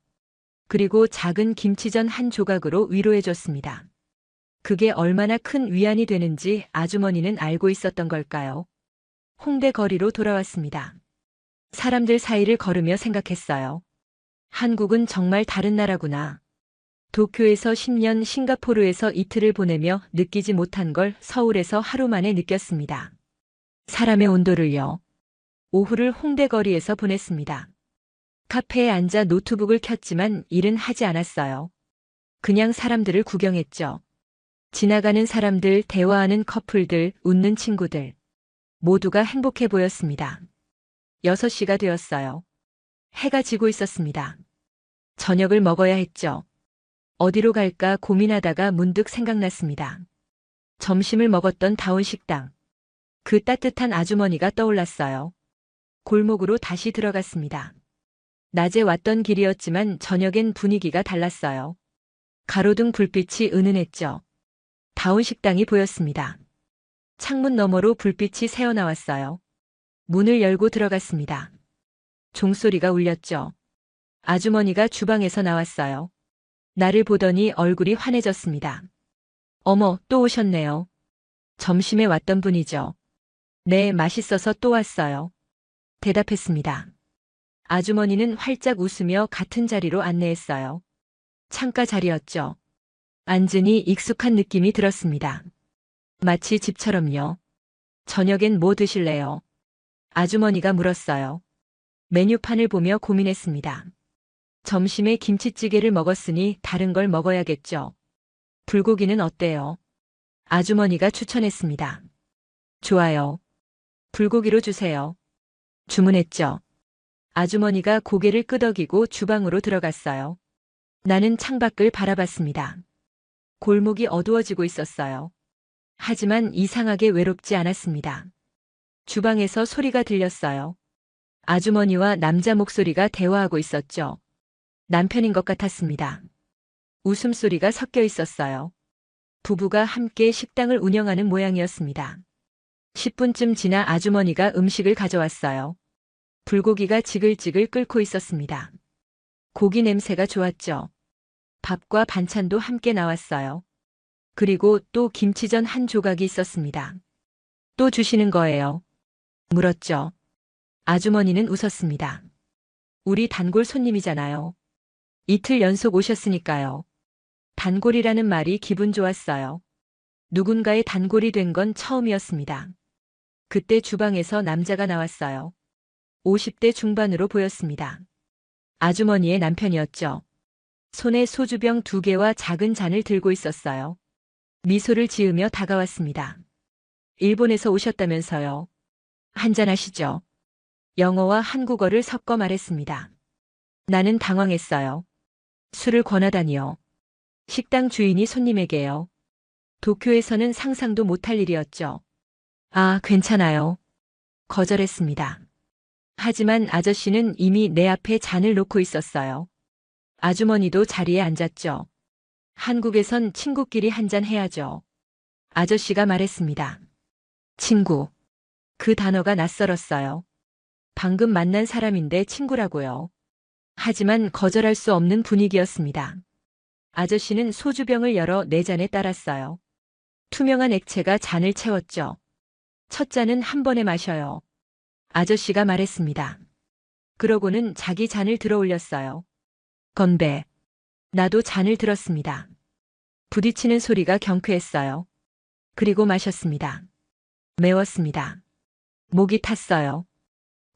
그리고 작은 김치전 한 조각으로 위로해줬습니다. 그게 얼마나 큰 위안이 되는지 아주머니는 알고 있었던 걸까요? 홍대 거리로 돌아왔습니다. 사람들 사이를 걸으며 생각했어요. 한국은 정말 다른 나라구나. 도쿄에서 10년, 싱가포르에서 이틀을 보내며 느끼지 못한 걸 서울에서 하루 만에 느꼈습니다. 사람의 온도를요. 오후를 홍대 거리에서 보냈습니다. 카페에 앉아 노트북을 켰지만 일은 하지 않았어요. 그냥 사람들을 구경했죠. 지나가는 사람들, 대화하는 커플들, 웃는 친구들. 모두가 행복해 보였습니다. 6시가 되었어요. 해가 지고 있었습니다. 저녁을 먹어야 했죠. 어디로 갈까 고민하다가 문득 생각났습니다. 점심을 먹었던 다운 식당. 그 따뜻한 아주머니가 떠올랐어요. 골목으로 다시 들어갔습니다. 낮에 왔던 길이었지만 저녁엔 분위기가 달랐어요. 가로등 불빛이 은은했죠. 다운 식당이 보였습니다. 창문 너머로 불빛이 새어나왔어요. 문을 열고 들어갔습니다. 종소리가 울렸죠. 아주머니가 주방에서 나왔어요. 나를 보더니 얼굴이 환해졌습니다. 어머, 또 오셨네요. 점심에 왔던 분이죠. 네, 맛있어서 또 왔어요. 대답했습니다. 아주머니는 활짝 웃으며 같은 자리로 안내했어요. 창가 자리였죠. 앉으니 익숙한 느낌이 들었습니다. 마치 집처럼요. 저녁엔 뭐 드실래요? 아주머니가 물었어요. 메뉴판을 보며 고민했습니다. 점심에 김치찌개를 먹었으니 다른 걸 먹어야겠죠. 불고기는 어때요? 아주머니가 추천했습니다. 좋아요. 불고기로 주세요. 주문했죠. 아주머니가 고개를 끄덕이고 주방으로 들어갔어요. 나는 창밖을 바라봤습니다. 골목이 어두워지고 있었어요. 하지만 이상하게 외롭지 않았습니다. 주방에서 소리가 들렸어요. 아주머니와 남자 목소리가 대화하고 있었죠. 남편인 것 같았습니다. 웃음소리가 섞여 있었어요. 부부가 함께 식당을 운영하는 모양이었습니다. 10분쯤 지나 아주머니가 음식을 가져왔어요. 불고기가 지글지글 끓고 있었습니다. 고기 냄새가 좋았죠. 밥과 반찬도 함께 나왔어요. 그리고 또 김치전 한 조각이 있었습니다. 또 주시는 거예요? 물었죠. 아주머니는 웃었습니다. 우리 단골 손님이잖아요. 이틀 연속 오셨으니까요. 단골이라는 말이 기분 좋았어요. 누군가의 단골이 된 건 처음이었습니다. 그때 주방에서 남자가 나왔어요. 50대 중반으로 보였습니다. 아주머니의 남편이었죠. 손에 소주병 2개와 작은 잔을 들고 있었어요. 미소를 지으며 다가왔습니다. 일본에서 오셨다면서요. 한잔하시죠. 영어와 한국어를 섞어 말했습니다. 나는 당황했어요. 술을 권하다니요. 식당 주인이 손님에게요. 도쿄에서는 상상도 못할 일이었죠. 아, 괜찮아요. 거절했습니다. 하지만 아저씨는 이미 내 앞에 잔을 놓고 있었어요. 아주머니도 자리에 앉았죠. 한국에선 친구끼리 한잔 해야죠. 아저씨가 말했습니다. 친구. 그 단어가 낯설었어요. 방금 만난 사람인데 친구라고요. 하지만 거절할 수 없는 분위기였습니다. 아저씨는 소주병을 열어 4잔에 따랐어요. 투명한 액체가 잔을 채웠죠. 첫 잔은 한 번에 마셔요. 아저씨가 말했습니다. 그러고는 자기 잔을 들어 올렸어요. 건배. 나도 잔을 들었습니다. 부딪히는 소리가 경쾌했어요. 그리고 마셨습니다. 매웠습니다. 목이 탔어요.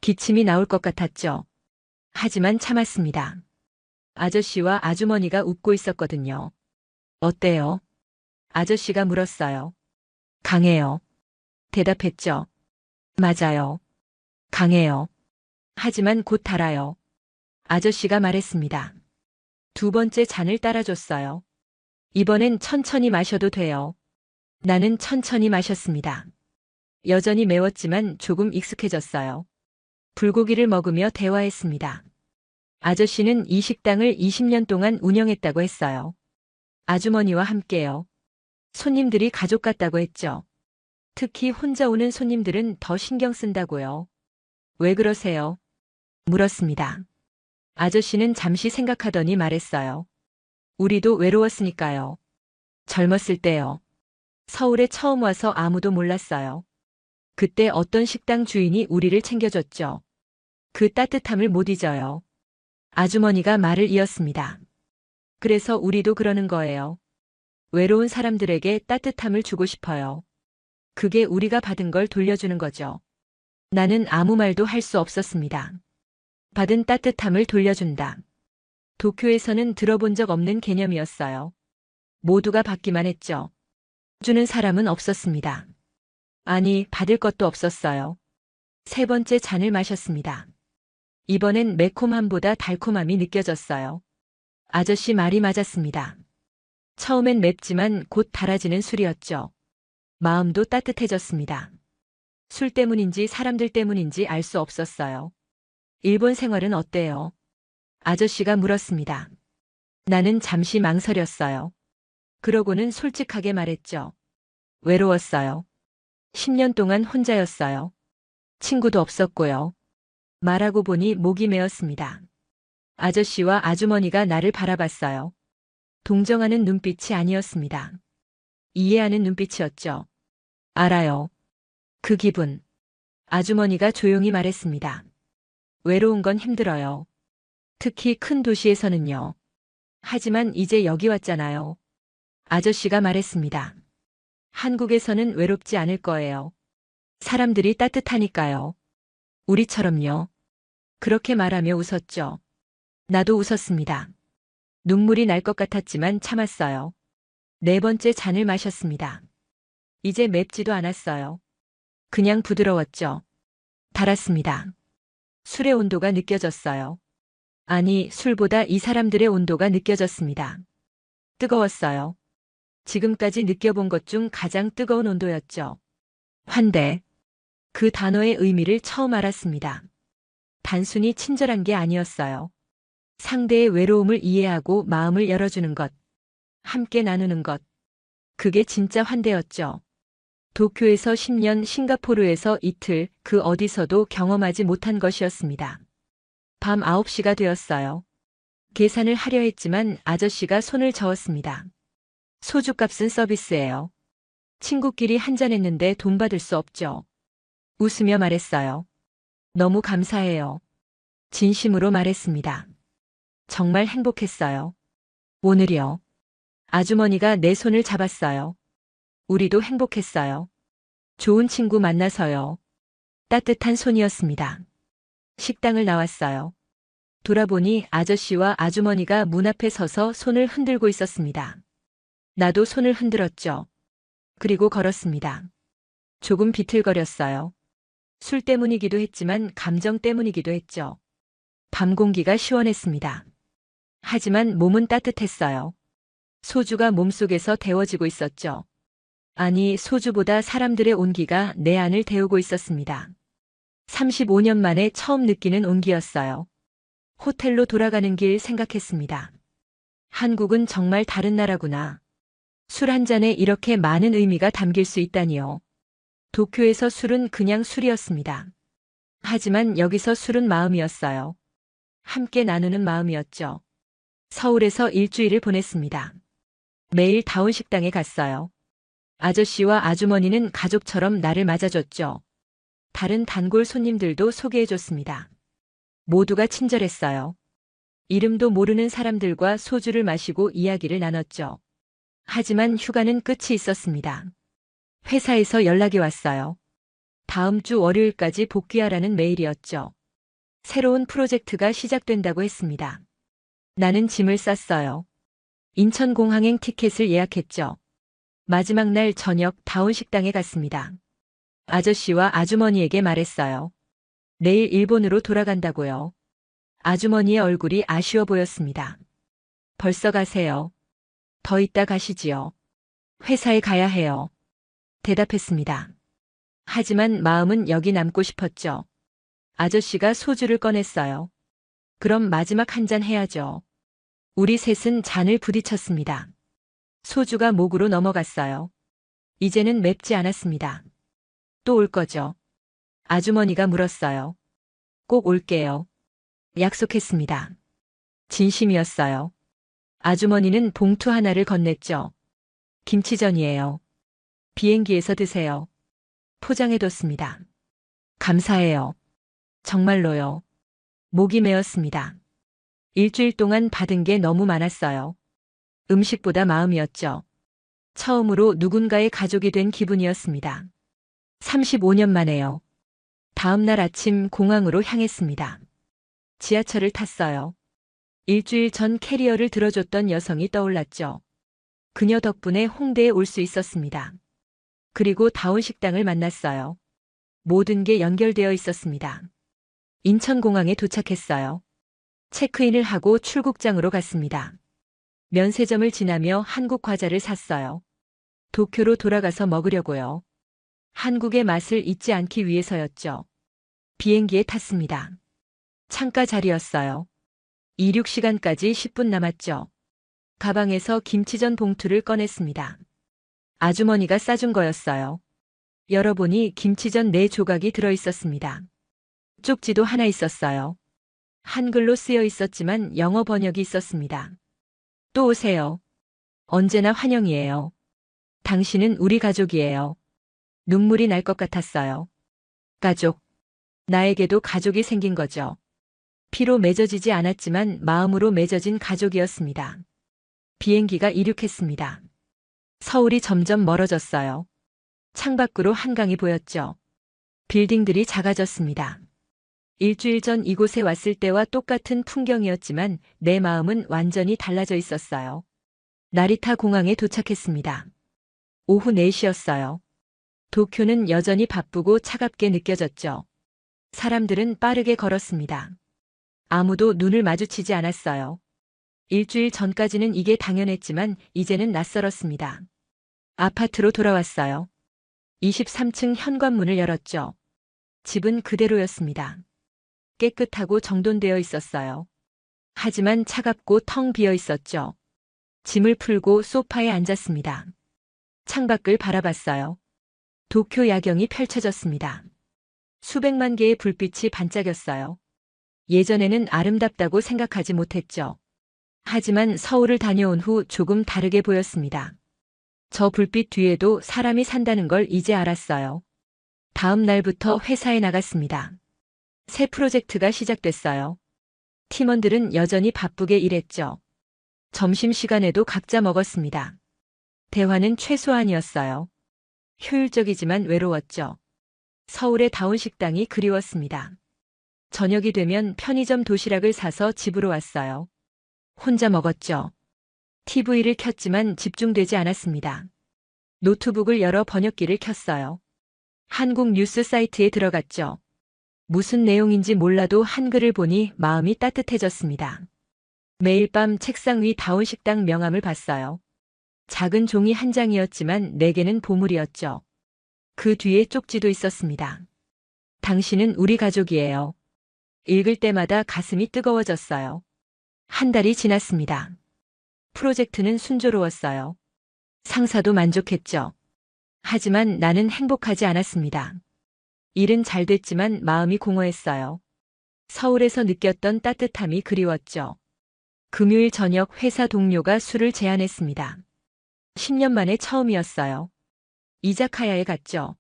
기침이 나올 것 같았죠. 하지만 참았습니다. 아저씨와 아주머니가 웃고 있었거든요. 어때요? 아저씨가 물었어요. 강해요. 대답했죠. 맞아요. 강해요. 하지만 곧 달아요. 아저씨가 말했습니다. 2번째 잔을 따라줬어요. 이번엔 천천히 마셔도 돼요. 나는 천천히 마셨습니다. 여전히 매웠지만 조금 익숙해졌어요. 불고기를 먹으며 대화했습니다. 아저씨는 이 식당을 20년 동안 운영했다고 했어요. 아주머니와 함께요. 손님들이 가족 같다고 했죠. 특히 혼자 오는 손님들은 더 신경 쓴다고요. 왜 그러세요? 물었습니다. 아저씨는 잠시 생각하더니 말했어요. 우리도 외로웠으니까요. 젊었을 때요. 서울에 처음 와서 아무도 몰랐어요. 그때 어떤 식당 주인이 우리를 챙겨줬죠. 그 따뜻함을 못 잊어요. 아주머니가 말을 이었습니다. 그래서 우리도 그러는 거예요. 외로운 사람들에게 따뜻함을 주고 싶어요. 그게 우리가 받은 걸 돌려주는 거죠. 나는 아무 말도 할 수 없었습니다. 받은 따뜻함을 돌려준다. 도쿄에서는 들어본 적 없는 개념이었어요. 모두가 받기만 했죠. 주는 사람은 없었습니다. 아니, 받을 것도 없었어요. 3번째 잔을 마셨습니다. 이번엔 매콤함보다 달콤함이 느껴졌어요. 아저씨 말이 맞았습니다. 처음엔 맵지만 곧 달아지는 술이었죠. 마음도 따뜻해졌습니다. 술 때문인지 사람들 때문인지 알 수 없었어요. 일본 생활은 어때요? 아저씨가 물었습니다. 나는 잠시 망설였어요. 그러고는 솔직하게 말했죠. 외로웠어요. 10년 동안 혼자였어요. 친구도 없었고요. 말하고 보니 목이 메었습니다. 아저씨와 아주머니가 나를 바라봤어요. 동정하는 눈빛이 아니었습니다. 이해하는 눈빛이었죠. 알아요. 그 기분. 아주머니가 조용히 말했습니다. 외로운 건 힘들어요. 특히 큰 도시에서는요. 하지만 이제 여기 왔잖아요. 아저씨가 말했습니다. 한국에서는 외롭지 않을 거예요. 사람들이 따뜻하니까요. 우리처럼요. 그렇게 말하며 웃었죠. 나도 웃었습니다. 눈물이 날 것 같았지만 참았어요. 4번째 잔을 마셨습니다. 이제 맵지도 않았어요. 그냥 부드러웠죠. 달았습니다. 술의 온도가 느껴졌어요. 아니, 술보다 이 사람들의 온도가 느껴졌습니다. 뜨거웠어요. 지금까지 느껴본 것 중 가장 뜨거운 온도였죠. 환대. 그 단어의 의미를 처음 알았습니다. 단순히 친절한 게 아니었어요. 상대의 외로움을 이해하고 마음을 열어주는 것. 함께 나누는 것. 그게 진짜 환대였죠. 도쿄에서 10년, 싱가포르에서 이틀, 그 어디서도 경험하지 못한 것이었습니다. 밤 9시가 되었어요. 계산을 하려 했지만 아저씨가 손을 저었습니다. 소주값은 서비스예요. 친구끼리 한잔했는데 돈 받을 수 없죠. 웃으며 말했어요. 너무 감사해요. 진심으로 말했습니다. 정말 행복했어요. 오늘이요. 아주머니가 내 손을 잡았어요. 우리도 행복했어요. 좋은 친구 만나서요. 따뜻한 손이었습니다. 식당을 나왔어요. 돌아보니 아저씨와 아주머니가 문 앞에 서서 손을 흔들고 있었습니다. 나도 손을 흔들었죠. 그리고 걸었습니다. 조금 비틀거렸어요. 술 때문이기도 했지만 감정 때문이기도 했죠. 밤 공기가 시원했습니다. 하지만 몸은 따뜻했어요. 소주가 몸속에서 데워지고 있었죠. 아니, 소주보다 사람들의 온기가 내 안을 데우고 있었습니다. 35년 만에 처음 느끼는 온기였어요. 호텔로 돌아가는 길 생각했습니다. 한국은 정말 다른 나라구나. 술 한 잔에 이렇게 많은 의미가 담길 수 있다니요. 도쿄에서 술은 그냥 술이었습니다. 하지만 여기서 술은 마음이었어요. 함께 나누는 마음이었죠. 서울에서 일주일을 보냈습니다. 매일 다운 식당에 갔어요. 아저씨와 아주머니는 가족처럼 나를 맞아줬죠. 다른 단골 손님들도 소개해줬습니다. 모두가 친절했어요. 이름도 모르는 사람들과 소주를 마시고 이야기를 나눴죠. 하지만 휴가는 끝이 있었습니다. 회사에서 연락이 왔어요. 다음 주 월요일까지 복귀하라는 메일이었죠. 새로운 프로젝트가 시작된다고 했습니다. 나는 짐을 쌌어요. 인천공항행 티켓을 예약했죠. 마지막 날 저녁 다운 식당에 갔습니다. 아저씨와 아주머니에게 말했어요. 내일 일본으로 돌아간다고요. 아주머니의 얼굴이 아쉬워 보였습니다. 벌써 가세요. 더 있다 가시지요. 회사에 가야 해요. 대답했습니다. 하지만 마음은 여기 남고 싶었죠. 아저씨가 소주를 꺼냈어요. 그럼 마지막 한 잔 해야죠. 우리 셋은 잔을 부딪혔습니다. 소주가 목으로 넘어갔어요. 이제는 맵지 않았습니다. 또 올 거죠? 아주머니가 물었어요. 꼭 올게요. 약속했습니다. 진심이었어요. 아주머니는 봉투 하나를 건넸죠. 김치전이에요. 비행기에서 드세요. 포장해뒀습니다. 감사해요. 정말로요. 목이 메었습니다. 일주일 동안 받은 게 너무 많았어요. 음식보다 마음이었죠. 처음으로 누군가의 가족이 된 기분이었습니다. 35년 만에요. 다음 날 아침 공항으로 향했습니다. 지하철을 탔어요. 일주일 전 캐리어를 들어줬던 여성이 떠올랐죠. 그녀 덕분에 홍대에 올 수 있었습니다. 그리고 다운 식당을 만났어요. 모든 게 연결되어 있었습니다. 인천공항에 도착했어요. 체크인을 하고 출국장으로 갔습니다. 면세점을 지나며 한국 과자를 샀어요. 도쿄로 돌아가서 먹으려고요. 한국의 맛을 잊지 않기 위해서였죠. 비행기에 탔습니다. 창가 자리였어요. 이륙 시간까지 10분 남았죠. 가방에서 김치전 봉투를 꺼냈습니다. 아주머니가 싸준 거였어요. 열어보니 김치전 4조각이 들어있었습니다. 쪽지도 하나 있었어요. 한글로 쓰여 있었지만 영어 번역이 있었습니다. 또 오세요. 언제나 환영이에요. 당신은 우리 가족이에요. 눈물이 날 것 같았어요. 가족. 나에게도 가족이 생긴 거죠. 피로 맺어지지 않았지만 마음으로 맺어진 가족이었습니다. 비행기가 이륙했습니다. 서울이 점점 멀어졌어요. 창밖으로 한강이 보였죠. 빌딩들이 작아졌습니다. 일주일 전 이곳에 왔을 때와 똑같은 풍경이었지만 내 마음은 완전히 달라져 있었어요. 나리타 공항에 도착했습니다. 오후 4시였어요. 도쿄는 여전히 바쁘고 차갑게 느껴졌죠. 사람들은 빠르게 걸었습니다. 아무도 눈을 마주치지 않았어요. 일주일 전까지는 이게 당연했지만 이제는 낯설었습니다. 아파트로 돌아왔어요. 23층 현관문을 열었죠. 집은 그대로였습니다. 깨끗하고 정돈되어 있었어요. 하지만 차갑고 텅 비어 있었죠. 짐을 풀고 소파에 앉았습니다. 창밖을 바라봤어요. 도쿄 야경이 펼쳐졌습니다. 수백만 개의 불빛이 반짝였어요. 예전에는 아름답다고 생각하지 못했죠. 하지만 서울을 다녀온 후 조금 다르게 보였습니다. 저 불빛 뒤에도 사람이 산다는 걸 이제 알았어요. 다음 날부터 회사에 나갔습니다. 새 프로젝트가 시작됐어요. 팀원들은 여전히 바쁘게 일했죠. 점심시간에도 각자 먹었습니다. 대화는 최소한이었어요. 효율적이지만 외로웠죠. 서울의 다운 식당이 그리웠습니다. 저녁이 되면 편의점 도시락을 사서 집으로 왔어요. 혼자 먹었죠. TV를 켰지만 집중되지 않았습니다. 노트북을 열어 번역기를 켰어요. 한국 뉴스 사이트에 들어갔죠. 무슨 내용인지 몰라도 한글을 보니 마음이 따뜻해졌습니다. 매일 밤 책상 위 다운식당 명함을 봤어요. 작은 종이 한 장이었지만 내게는 보물이었죠. 그 뒤에 쪽지도 있었습니다. 당신은 우리 가족이에요. 읽을 때마다 가슴이 뜨거워졌어요. 한 달이 지났습니다. 프로젝트는 순조로웠어요. 상사도 만족했죠. 하지만 나는 행복하지 않았습니다. 일은 잘 됐지만 마음이 공허했어요. 서울에서 느꼈던 따뜻함이 그리웠죠. 금요일 저녁 회사 동료가 술을 제안했습니다. 10년 만에 처음이었어요. 이자카야에 갔죠.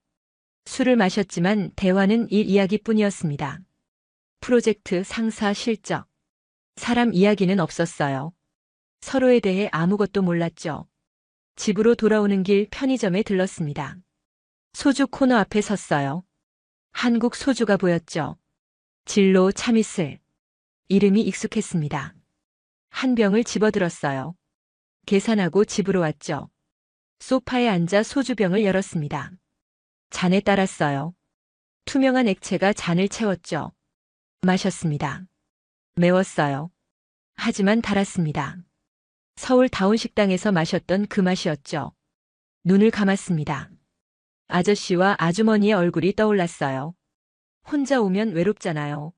술을 마셨지만 대화는 일 이야기뿐이었습니다. 프로젝트, 상사, 실적. 사람 이야기는 없었어요. 서로에 대해 아무것도 몰랐죠. 집으로 돌아오는 길 편의점에 들렀습니다. 소주 코너 앞에 섰어요. 한국 소주가 보였죠. 진로, 참이슬. 이름이 익숙했습니다. 한 병을 집어들었어요. 계산하고 집으로 왔죠. 소파에 앉아 소주병을 열었습니다. 잔에 따랐어요. 투명한 액체가 잔을 채웠죠. 마셨습니다. 매웠어요. 하지만 달았습니다. 서울 다운식당에서 마셨던 그 맛이었죠. 눈을 감았습니다. 아저씨와 아주머니의 얼굴이 떠올랐어요. 혼자 오면 외롭잖아요.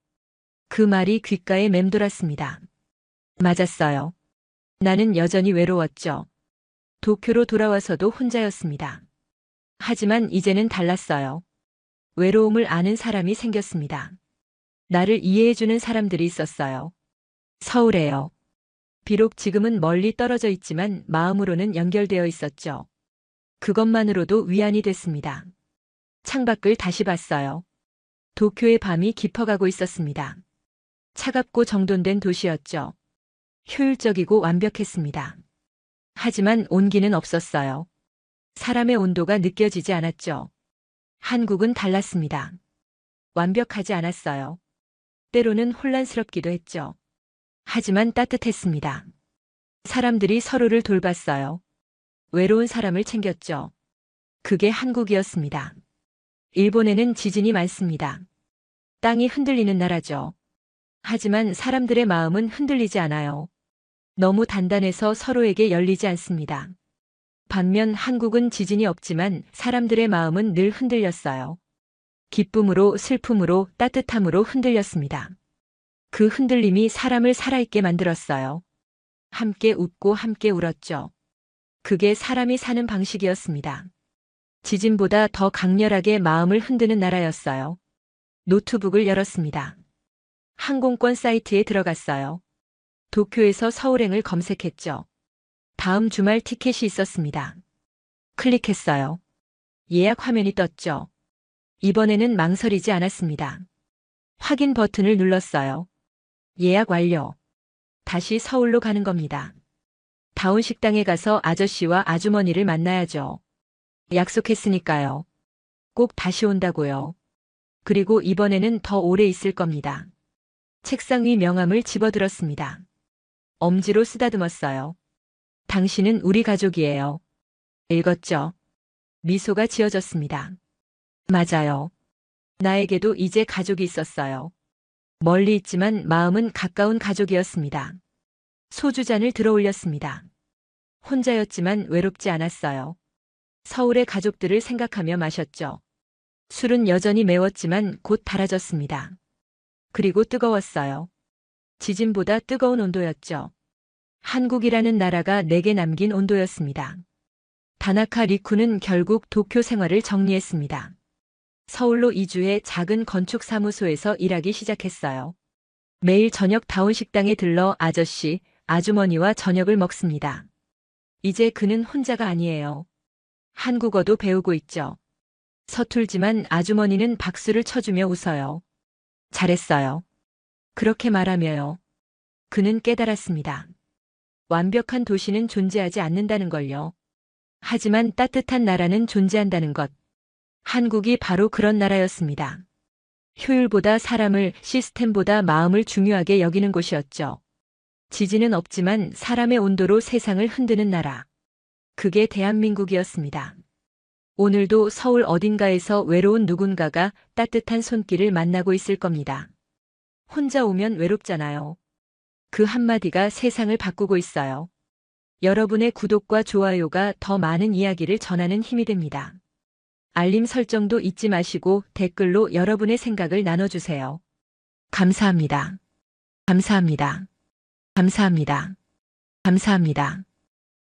그 말이 귓가에 맴돌았습니다. 맞았어요. 나는 여전히 외로웠죠. 도쿄로 돌아와서도 혼자였습니다. 하지만 이제는 달랐어요. 외로움을 아는 사람이 생겼습니다. 나를 이해해주는 사람들이 있었어요. 서울에요. 비록 지금은 멀리 떨어져 있지만 마음으로는 연결되어 있었죠. 그것만으로도 위안이 됐습니다. 창밖을 다시 봤어요. 도쿄의 밤이 깊어가고 있었습니다. 차갑고 정돈된 도시였죠. 효율적이고 완벽했습니다. 하지만 온기는 없었어요. 사람의 온도가 느껴지지 않았죠. 한국은 달랐습니다. 완벽하지 않았어요. 때로는 혼란스럽기도 했죠. 하지만 따뜻했습니다. 사람들이 서로를 돌봤어요. 외로운 사람을 챙겼죠. 그게 한국이었습니다. 일본에는 지진이 많습니다. 땅이 흔들리는 나라죠. 하지만 사람들의 마음은 흔들리지 않아요. 너무 단단해서 서로에게 열리지 않습니다. 반면 한국은 지진이 없지만 사람들의 마음은 늘 흔들렸어요. 기쁨으로, 슬픔으로, 따뜻함으로 흔들렸습니다. 그 흔들림이 사람을 살아있게 만들었어요. 함께 웃고 함께 울었죠. 그게 사람이 사는 방식이었습니다. 지진보다 더 강렬하게 마음을 흔드는 나라였어요. 노트북을 열었습니다. 항공권 사이트에 들어갔어요. 도쿄에서 서울행을 검색했죠. 다음 주말 티켓이 있었습니다. 클릭했어요. 예약 화면이 떴죠. 이번에는 망설이지 않았습니다. 확인 버튼을 눌렀어요. 예약 완료. 다시 서울로 가는 겁니다. 다운식당에 가서 아저씨와 아주머니를 만나야죠. 약속했으니까요. 꼭 다시 온다고요. 그리고 이번에는 더 오래 있을 겁니다. 책상 위 명함을 집어들었습니다. 엄지로 쓰다듬었어요. 당신은 우리 가족이에요. 읽었죠. 미소가 지어졌습니다. 맞아요. 나에게도 이제 가족이 있었어요. 멀리 있지만 마음은 가까운 가족이었습니다. 소주잔을 들어 올렸습니다. 혼자였지만 외롭지 않았어요. 서울의 가족들을 생각하며 마셨죠. 술은 여전히 매웠지만 곧 달아졌습니다. 그리고 뜨거웠어요. 지진보다 뜨거운 온도였죠. 한국이라는 나라가 내게 남긴 온도였습니다. 다나카 리쿠는 결국 도쿄 생활을 정리했습니다. 서울로 이주해 작은 건축사무소에서 일하기 시작했어요. 매일 저녁 다운식당에 들러 아저씨, 아주머니와 저녁을 먹습니다. 이제 그는 혼자가 아니에요. 한국어도 배우고 있죠. 서툴지만 아주머니는 박수를 쳐주며 웃어요. 잘했어요. 그렇게 말하며요. 그는 깨달았습니다. 완벽한 도시는 존재하지 않는다는 걸요. 하지만 따뜻한 나라는 존재한다는 것. 한국이 바로 그런 나라였습니다. 효율보다 사람을, 시스템보다 마음을 중요하게 여기는 곳이었죠. 지진은 없지만 사람의 온도로 세상을 흔드는 나라. 그게 대한민국이었습니다. 오늘도 서울 어딘가에서 외로운 누군가가 따뜻한 손길을 만나고 있을 겁니다. 혼자 오면 외롭잖아요. 그 한마디가 세상을 바꾸고 있어요. 여러분의 구독과 좋아요가 더 많은 이야기를 전하는 힘이 됩니다. 알림 설정도 잊지 마시고 댓글로 여러분의 생각을 나눠주세요. 감사합니다. 감사합니다. 감사합니다. 감사합니다.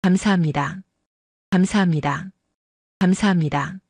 감사합니다. 감사합니다. 감사합니다.